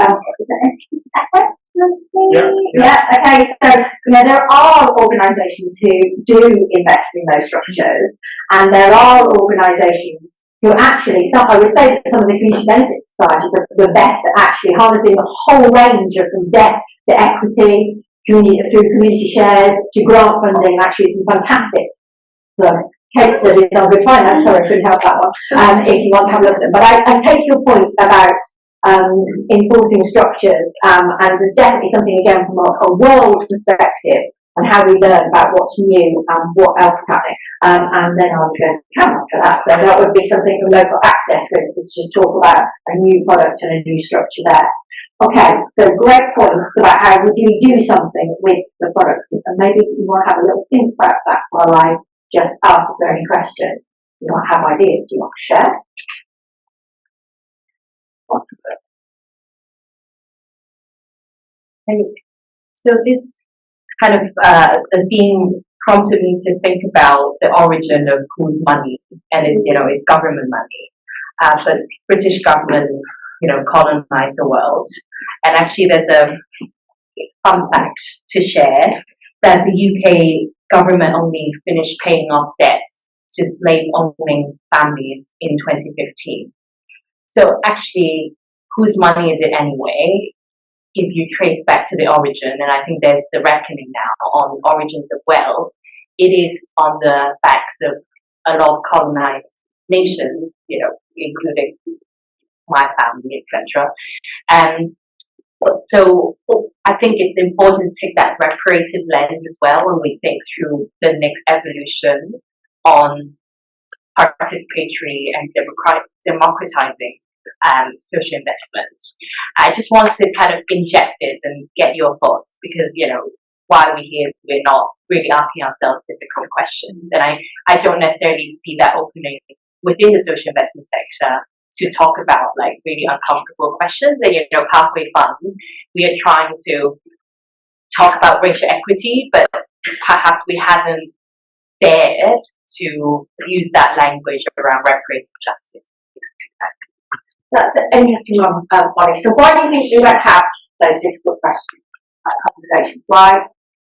Speaker 6: yeah, okay, so there are organisations who do invest in those structures, and there are organisations who actually, I would say that some of the community benefit societies are the best at actually harnessing the whole range of from debt to equity, through community shares to grant funding. Actually, it's fantastic. Case studies on good finance, sorry, I couldn't help that one, if you want to have a look at them. But I take your point about enforcing structures, and there's definitely something, again, from a world perspective and how we learn about what's new and what else is happening. And then I'll go to Cameron for that. So that would be something from local access, for instance, just talk about a new product and a new structure there. Okay, so great points about how we do something with the products, and maybe you want to have a little think about that while I just ask if there are any questions. You might have ideas you want to share.
Speaker 8: So this kind of the theme prompted me to think about the origin of whose money, and it's government money. But British government, colonized the world, and actually there's a fun fact to share that the UK government only finished paying off debts to slave-owning families in 2015. So actually, whose money is it anyway? If you trace back to the origin, and I think there's the reckoning now on origins of wealth, it is on the backs of a lot of colonized nations, including my family, etc. And so I think it's important to take that reparative lens as well when we think through the next evolution on participatory and democratizing social investment. I just wanted to kind of inject it and get your thoughts, because while we're here, we're not really asking ourselves difficult questions, and I don't necessarily see that opening within the social investment sector to talk about like really uncomfortable questions. And Pathway Fund, we are trying to talk about racial equity, but perhaps we haven't dared to use that language around reparative justice.
Speaker 6: That's an interesting one, Bonnie. So why do you think we don't have those difficult questions, conversations?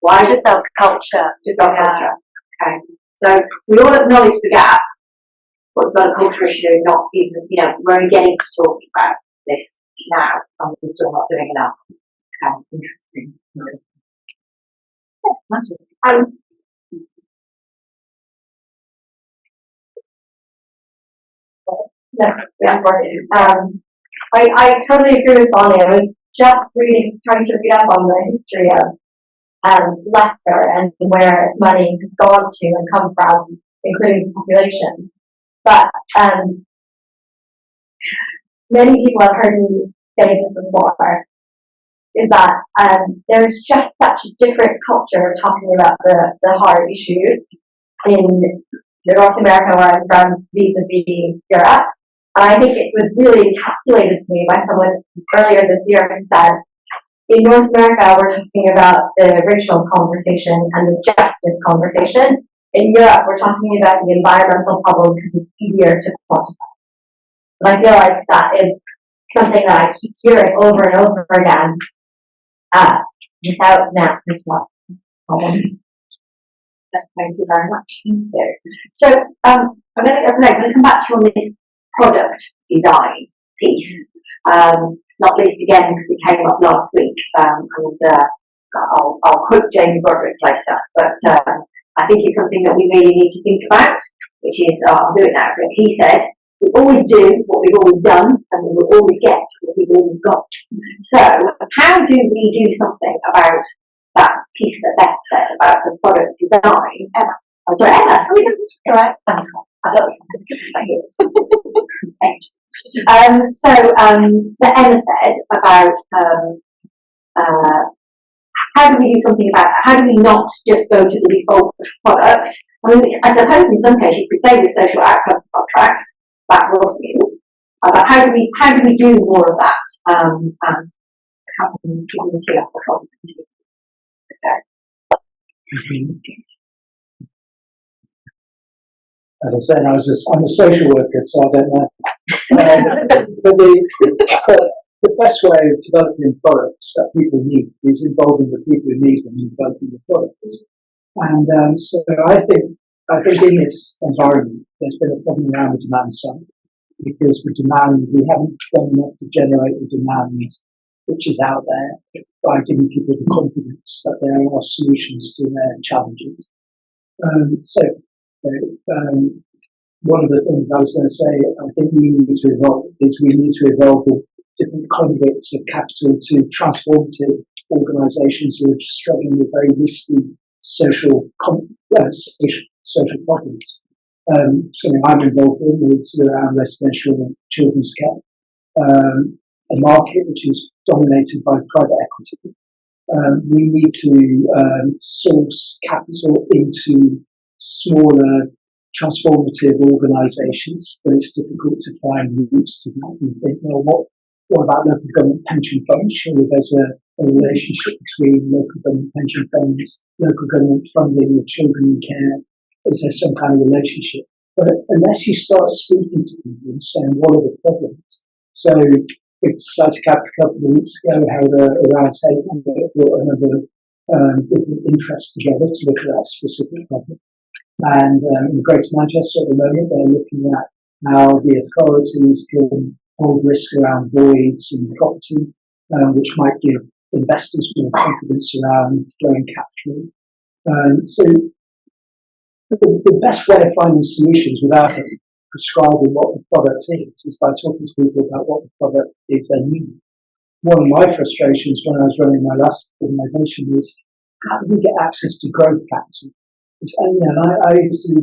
Speaker 6: Why just our culture? Just our culture. Okay. So we all acknowledge the gap, but we've got a culture issue, not even, we're only getting to talking about this now, and we're still not doing enough. Okay, interesting. I totally agree with Bonnie. I was just really trying to read up on the history of Leicester and where money has gone to and come from, including the population. But many people have heard me say this before, is that there's just such a different culture talking about the hard issues in North America, where I'm from, vis-a-vis Europe. And I think it was really encapsulated to me by someone earlier this year who said, in North America, we're talking about the racial conversation and the justice conversation. In Europe, we're talking about the environmental problem because it's easier to quantify. And I feel like that is something that I keep hearing over and over again without an answer to that problem. Thank you very much. So I'm going to come back to you on this product design piece, not least again because it came up last week, and I'll quote Jamie Broderick later, but
Speaker 12: I think it's something that we really need to think about, which is, I'll do it now, but he said, we always do what we've always done, and we will always get what we've always got. So, how do we do something about that piece that Beth said about the product design? Emma. Oh, sorry, Emma, sorry, all right, thanks. I thought it was that Emma said about how do we do something about that? How do we not just go to the default product? I mean, I suppose in some cases you could say with social outcomes contracts, that was new. But how do we do more of that? And how can we keep the tea off the problem?
Speaker 3: As I said, I'm a social worker, so I don't know. But the best way of developing products that people need is involving the people who need them in developing the products. And so I think in this environment, there's been a problem around the demand side, because we haven't done enough to generate the demand which is out there by giving people the confidence that there are solutions to their challenges. One of the things I was going to say, I think we need to evolve with different conduits of capital to transformative organisations who are struggling with very risky social problems. Something I'm involved in is around residential children's care, a market which is dominated by private equity. We need to source capital into smaller transformative organisations, but it's difficult to find routes to that. You think, well, what about local government pension funds? Surely there's a relationship between local government pension funds, local government funding of children in care. Is there some kind of relationship? But unless you start speaking to people and saying, what are the problems? So we decided a couple of weeks ago, held a round table and brought a number of different interests together to look at that specific problem. And in Greater Manchester at the moment, they're looking at how the authorities can hold risk around voids in property, which might give investors more confidence around flowing capital. So the best way of finding solutions without prescribing what the product is by talking to people about what the product is they need. One of my frustrations when I was running my last organisation was, how do we get access to growth capital? I used to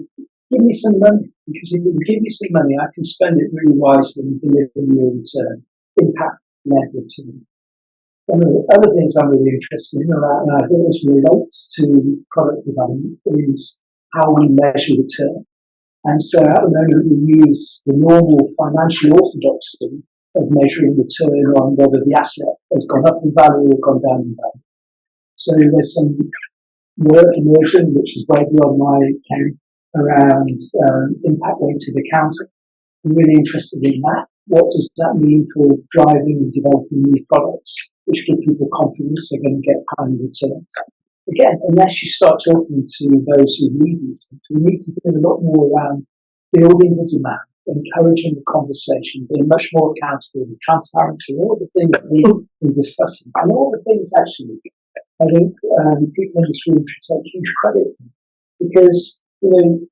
Speaker 3: give me some money, because if you give me some money, I can spend it really wisely and deliver you a return, impact-led return. One of the other things I'm really interested in, and I think this relates to product development, is how we measure return. And so at the moment we use the normal financial orthodoxy of measuring return on whether the asset has gone up in value or gone down in value. So there's some work immersion, which is way beyond my account, around impact-weighted accounting. I'm really interested in that. What does that mean for driving and developing new products, which give people confidence they're going to get high returns? Again, unless you start talking to those who need these things, we need to do a lot more around building the demand, encouraging the conversation, being much more accountable, with transparency, all the things that we've been discussing, and all the things actually I think people in this room should take huge credit for, because 20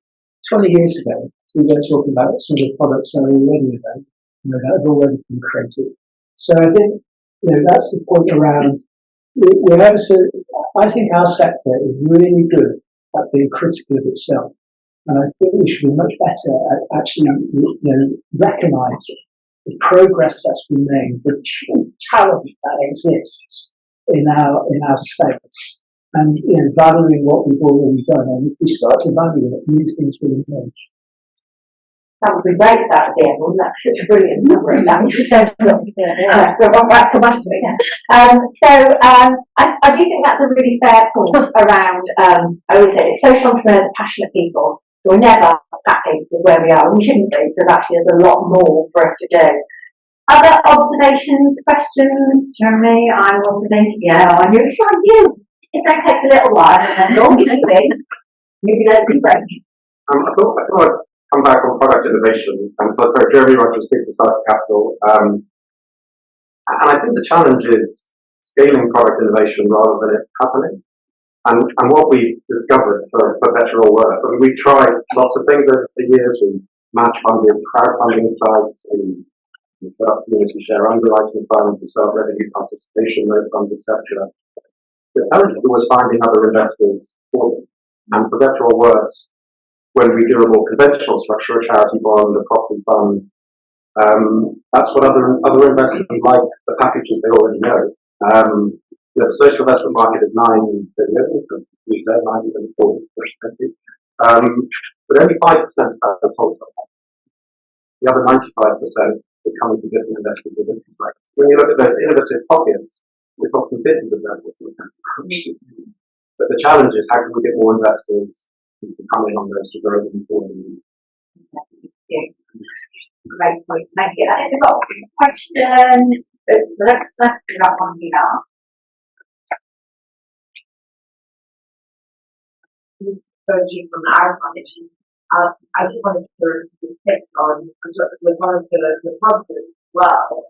Speaker 3: years ago we were talking about some of the products that are already available, that have already been created. So I think that's the point around. I think our sector is really good at being critical of itself, and I think we should be much better at actually recognising the progress that's been made, the talent that exists in our space, and valuing what we've already done. And if we start to value it, new things will emerge.
Speaker 12: That would be great, that would be everyone. That's such a brilliant number. That would be so good. I do think that's a really fair point around, I always say, social entrepreneurs are passionate people who are never happy with where we are, and we shouldn't be, because actually there's a lot more for us to do. Other observations, questions, Jeremy? I'm also thinking, I knew it's like you. It takes a little while, and then normally maybe let's be frank.
Speaker 17: I thought I'd come back on product innovation. So Jeremy Rogers speaks to Cyber Capital. And I think the challenge is scaling product innovation rather than it happening. And what we discovered, for better or worse, I mean, we tried lots of things over the years. We match funded crowdfunding sites, we set up community share underwriting funds, we set up revenue participation rate funds, etc. The challenge was finding other investors for them. And for better or worse, when we do a more conventional structure, a charity bond, a property fund, that's what other investors like the packages they already know. The social investment market is 9 billion, we said 9 billion, but only 5% of that is wholesale. The other 95% is coming from different investors in different markets. When you look at those innovative pockets, it's often 50% or something. But the challenge is how can we get more investors who can come in on those to grow them for them.
Speaker 12: Great point, thank you. I think we've got a question. Let's do that one here. This is Virgin from our foundation. I just wanted to reflect on with one of the positives as well,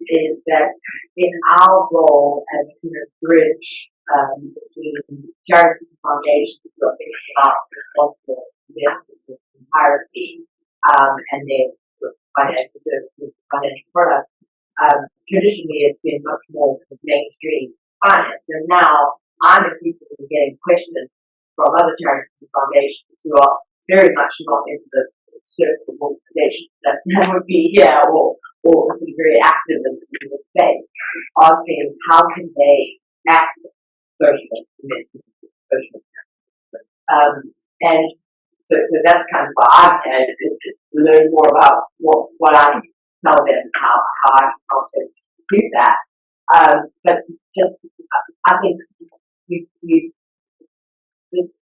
Speaker 12: is that in our role as a bridge between charities and foundations, looking about responsible investment hierarchy and then financial services, financial products. Traditionally, it's been much more mainstream finance, and now I'm increasingly getting questions from other charities and foundations who are very much not into the circle of organizations that would be here or sort of very active in the space, asking how can they access social investment, and so that's kind of what I've had is to learn more about what I can tell them, how I can help them do that. But just I think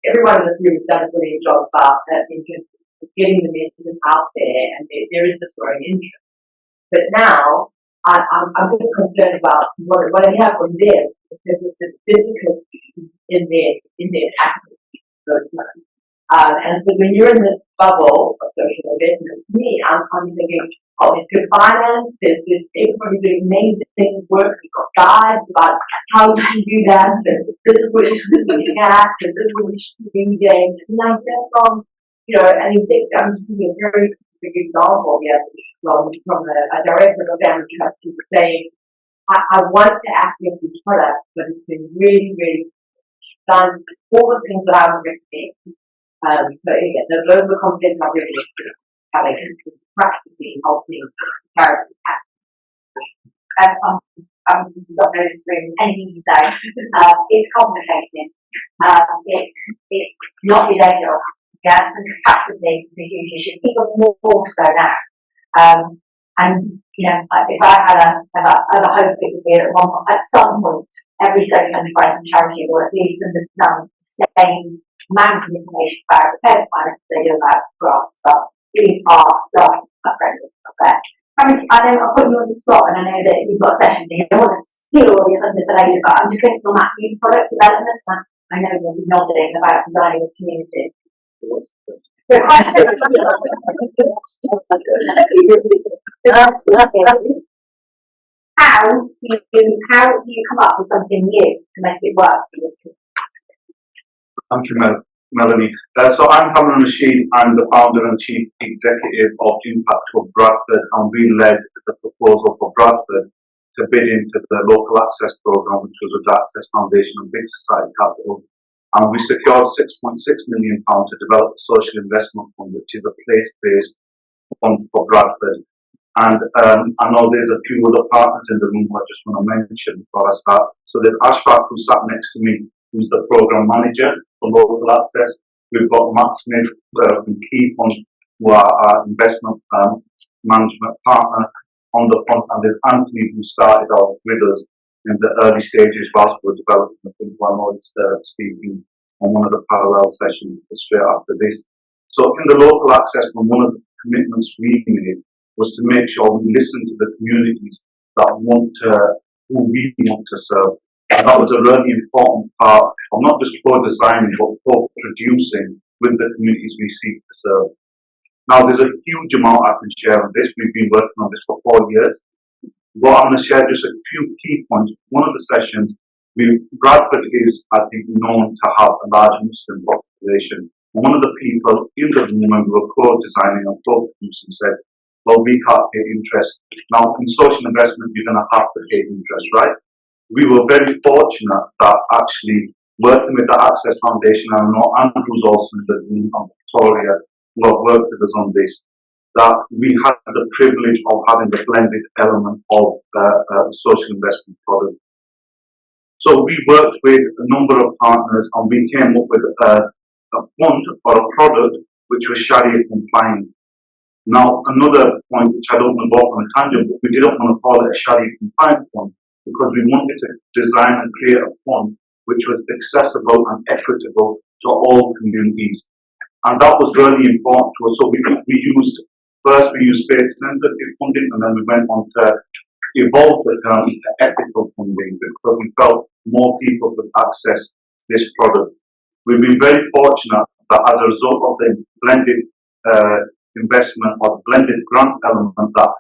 Speaker 12: everyone in this room has done a brilliant job about that in terms of getting the message out there, and there is this growing interest. But now I'm a bit concerned about what I have from them because of the difficulty in their activity. And so when you're in this bubble of social investment, to me, I'm thinking, oh, there's good finance, there's everybody doing amazing work, we've got guides about how you can do that, and this is what you should be looking at, and this is what you should be reading. And I get from, and you think, I'm just giving a very specific example, from a director of a family trust who was saying, I want to access these products, but it's been really, really done all the things that I would recommend. So again, those are the concepts I really interested how they can practically help me charities. I'm not going to anything you say. It's complicated. It's not behavioural. Yeah, and capacity is a huge issue, even more so now. And if I had a hope it would be at some point, every social enterprise and charity will at least understand the same amount of information about repairs finance they do about grants, but really start up there. I know I'll put you on the spot, and I know that you've got sessions here. I don't want to steal all the thunder for later, but I'm just going to talk about new product development. I know you'll be nodding about designing a community. The question how do you come up with something new to make it work?
Speaker 18: Thank you, Melanie. So I'm Cameron Rashid. I'm the founder and chief executive of Impact Hub Bradford, and we led the proposal for Bradford to bid into the local access programme, which was with the Access Foundation and Big Society Capital. And we secured £6.6 million to develop a social investment fund, which is a place-based fund for Bradford. And I know there's a few other partners in the room who I just want to mention before I start. So there's Ashfaq, who sat next to me, who's the program manager for local access. We've got Matt Smith from Key Fund, who are our investment management partner on the fund, and there's Anthony, who started off with us in the early stages whilst we were developing the fund. I know it's speaking on one of the parallel sessions straight after this. So in the local access fund, one of the commitments we made was to make sure we listen to the communities that who we want to serve. And that was a really important part of not just co-designing, but co-producing with the communities we seek to serve. Now, there's a huge amount I can share on this. We've been working on this for 4 years. But I'm going to share just a few key points. One of the sessions, Bradford is, I think, known to have a large Muslim population. And one of the people in the room when we were co-designing and co-producing said, well, we can't pay interest. Now, in social investment, you're going to have to pay interest, right? We were very fortunate that actually working with the Access Foundation, and I know Andrew's also in the room, and Victoria, who have worked with us on this, that we had the privilege of having the blended element of social investment product. So we worked with a number of partners and we came up with a fund or a product which was Sharia compliant. Now, another point which I don't want to go off on a tangent, but we didn't want to call it a Sharia compliant fund because we wanted to design and create a fund which was accessible and equitable to all communities. And that was really important to us. So we used faith sensitive funding, and then we went on to evolve the term to ethical funding because we felt more people could access this product. We've been very fortunate that as a result of the blended investment or blended grant element that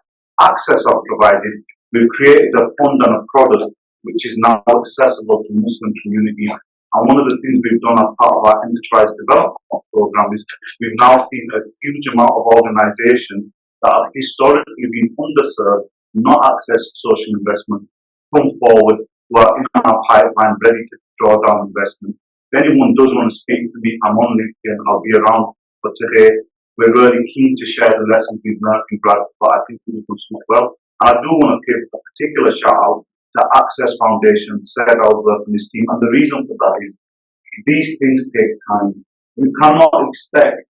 Speaker 18: Access are providing, we've created a fund and a product which is now accessible to Muslim communities. And one of the things we've done as part of our enterprise development program is we've now seen a huge amount of organizations that have historically been underserved, not access to social investment, come forward who are in our pipeline ready to draw down investment. If anyone does want to speak to me, I'm on LinkedIn, I'll be around. But today, we're really keen to share the lessons we've learned in Bradford, but I think we've done so well. And I do want to give a particular shout out to Access Foundation, Sarah Ellsworth and his team. And the reason for that is these things take time. We cannot expect,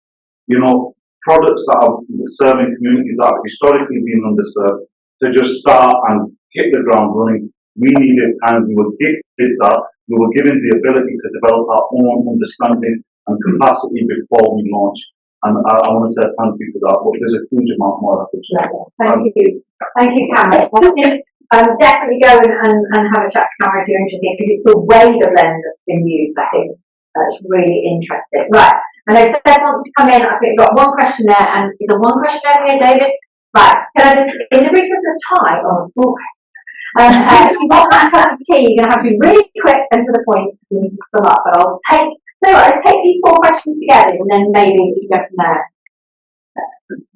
Speaker 18: products that are serving communities that have historically been underserved to just start and hit the ground running. We needed time. We were gifted that. We were given the ability to develop our own understanding and capacity before we launched. And I want to say thank you for that. But there's a huge amount more I could say.
Speaker 12: Thank you. Thank you, Cameron. Definitely go and have a chat to Cameron if you're interested, because it's the way the lens that's been used, I think, that's really interesting. Right. I know Seth wants to come in. I think we've got one question there, and is there one question over here, David? Right. Can I just, in the interest of time, small question. If you want that cup of tea, you're going to have to be really quick and to the point. You need to sum up, but let's take these 4 questions together, and then maybe we can go from there.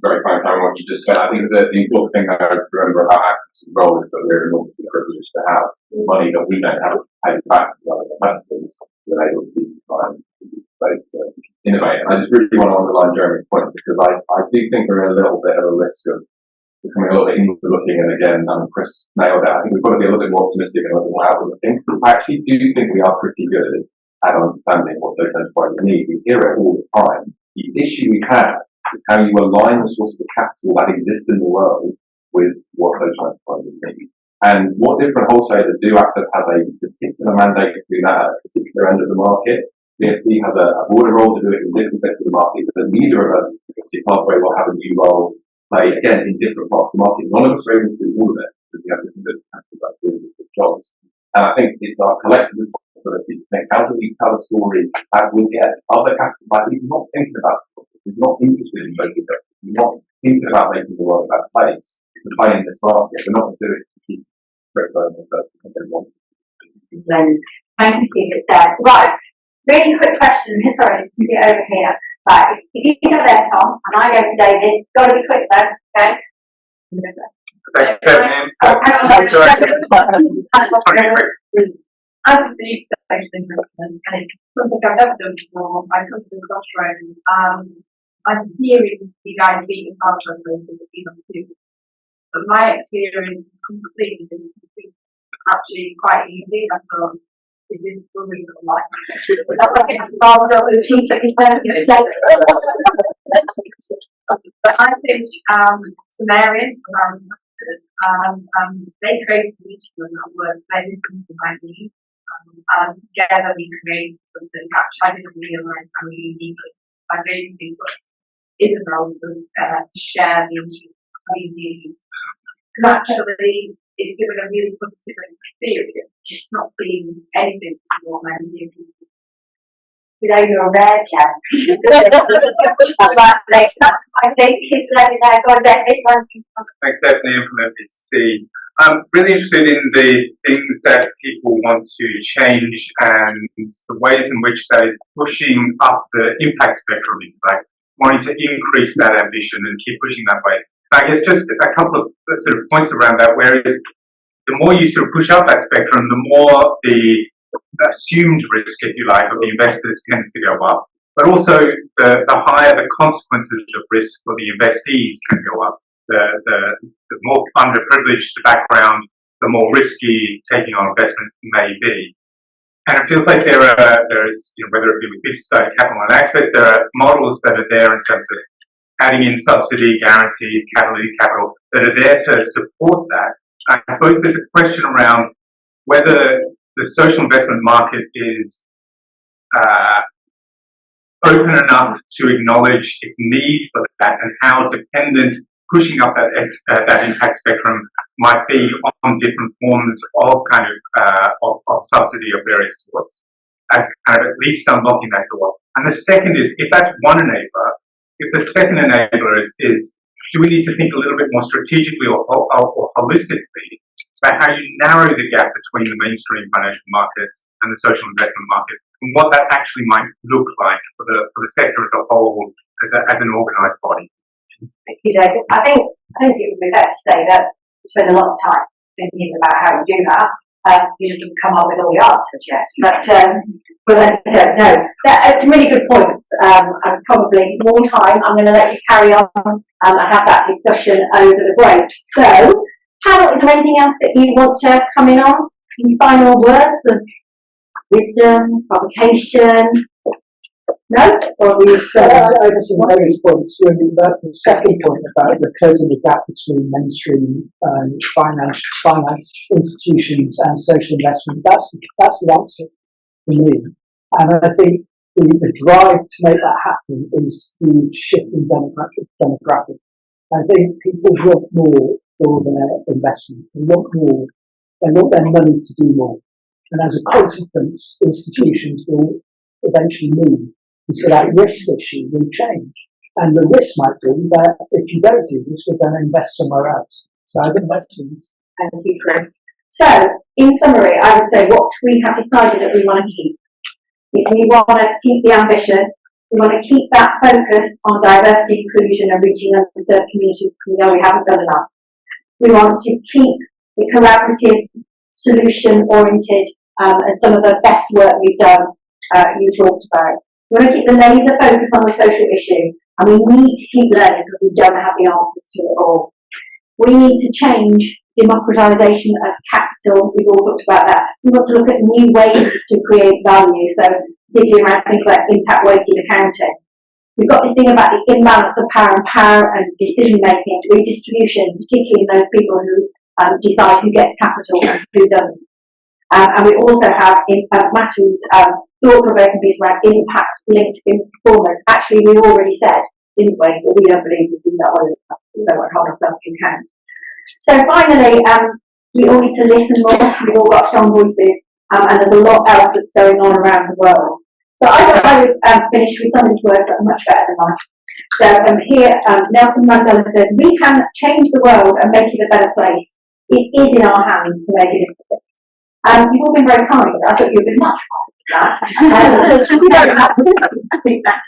Speaker 19: Very fine, Karen, what you just said. I think that the important thing I remember about Access' role is that we're enormously privileged to have money that we don't have to pay back to other investors to enable people to find space to innovate. And I just really want to underline Jeremy's point, because I do think we're in a little bit of a risk of becoming a little bit inward-looking, and again, Chris nailed it. I think we've got to be a little bit more optimistic and a little bit more outward-looking. I actually do think we are pretty good at understanding what social enterprises need. We hear it all the time. The issue we have is how you align the sources of capital that exist in the world with what social enterprises need. And what different wholesalers do, Access has a particular mandate to do that at a particular end of the market. BSC has a broader role to do it in different bits of the market, but neither of us, obviously Pathway, will have a new role play, again, in different parts of the market. None of us are able to do all of it, because we have different bits of capital that do different jobs. And I think it's our collective responsibility to think, how do we tell a story that will get other capital that is not thinking about it, is not interested in social justice, is not thinking about making the world a better place, to play in this market. We're not going to do it to keep criticizing ourselves because they want.
Speaker 12: Thank you, Steph. Right, really quick question. Sorry, just move it over here. Right, if you go there, Tom, and I go to David, got to be quick though, okay?
Speaker 13: Thanks,
Speaker 2: I perceive social investment, and it's something I've never done before. I come to the crossroads. I'm hearing you guys speak as hard as too. But my experience is completely different. It's actually quite easy. I thought, is this really not like But I think Sumerian, they created an issue that worked very simple by me. And together we created something that I didn't realise how unique I made to, but Isabel to share the issue we need. Naturally, it's given a really positive experience. It's not been anything to what I knew.
Speaker 12: Today you're a rare chap. I think he's letting that go down this one.
Speaker 13: Thanks, Stephanie, from MPC. I'm really interested in the things that people want to change and the ways in which that is pushing up the impact spectrum, like wanting to increase that ambition and keep pushing that way. I guess just a couple of sort of points around that, whereas the more you sort of push up that spectrum, the more the assumed risk, if you like, of the investors tends to go up. But also the higher the consequences of risk for the investees can go up. The more underprivileged the background, the more risky taking on investment may be. And it feels like there is, whether it be with big society capital and access, there are models that are there in terms of adding in subsidy, guarantees, catalytic capital that are there to support that. I suppose there's a question around whether the social investment market is open enough to acknowledge its need for that and how dependent pushing up that impact spectrum might be on different forms of kind of subsidy of various sorts, as kind of at least unlocking that door. And the second is, if that's one enabler, if the second enabler is do we need to think a little bit more strategically or holistically about how you narrow the gap between the mainstream financial markets and the social investment market, and what that actually might look like for the sector as a whole, as an organised body?
Speaker 12: Thank you, David. I think it would be fair to say that we spend a lot of time thinking about how to do that. You just haven't come up with all the answers yet. But no, that's really good points. And probably more time. I'm going to let you carry on and have that discussion over the break. So, Hal, is there anything else that you want to come in on? Any final words of wisdom, provocation? No? Or we
Speaker 20: I guess in various points, really, the second point about the closing the gap between mainstream finance institutions and social investment, that's the answer for me. And I think the drive to make that happen is the shift in demographic. I think people want more for their investment. They want more. They want their money to do more. And as a consequence, institutions will eventually move. And so that risk issue will change. And the risk might be that if you don't do this, we're going to invest somewhere else. So I think that's it.
Speaker 12: Thank you, Chris. So, in summary, I would say what we have decided that we want to keep is we want to keep the ambition, we want to keep that focus on diversity, inclusion and reaching underserved communities because we know we haven't done enough. We want to keep the collaborative, solution-oriented and some of the best work we've done, you talked about. We want to keep the laser focus on the social issue, and we need to keep learning because we don't have the answers to it all. We need to change democratisation of capital. We've all talked about that. We want to look at new ways to create value, so particularly around things like impact-weighted accounting. We've got this thing about the imbalance of power and decision-making, redistribution, particularly in those people who decide who gets capital and who doesn't. And we also have Matthew's thought-provoking piece around impact-linked performance. Actually, we already said, didn't we, that we don't believe we do that well enough. We don't want to hold ourselves to account. So finally, we all need to listen more. We've all got strong voices, and there's a lot else that's going on around the world. So I thought I would finish with something to work that are much better than mine. So here, Nelson Mandela says, we can change the world and make it a better place. It is in our hands to make it a better place. You've all been very kind. I thought you'd been much higher than that. I think that.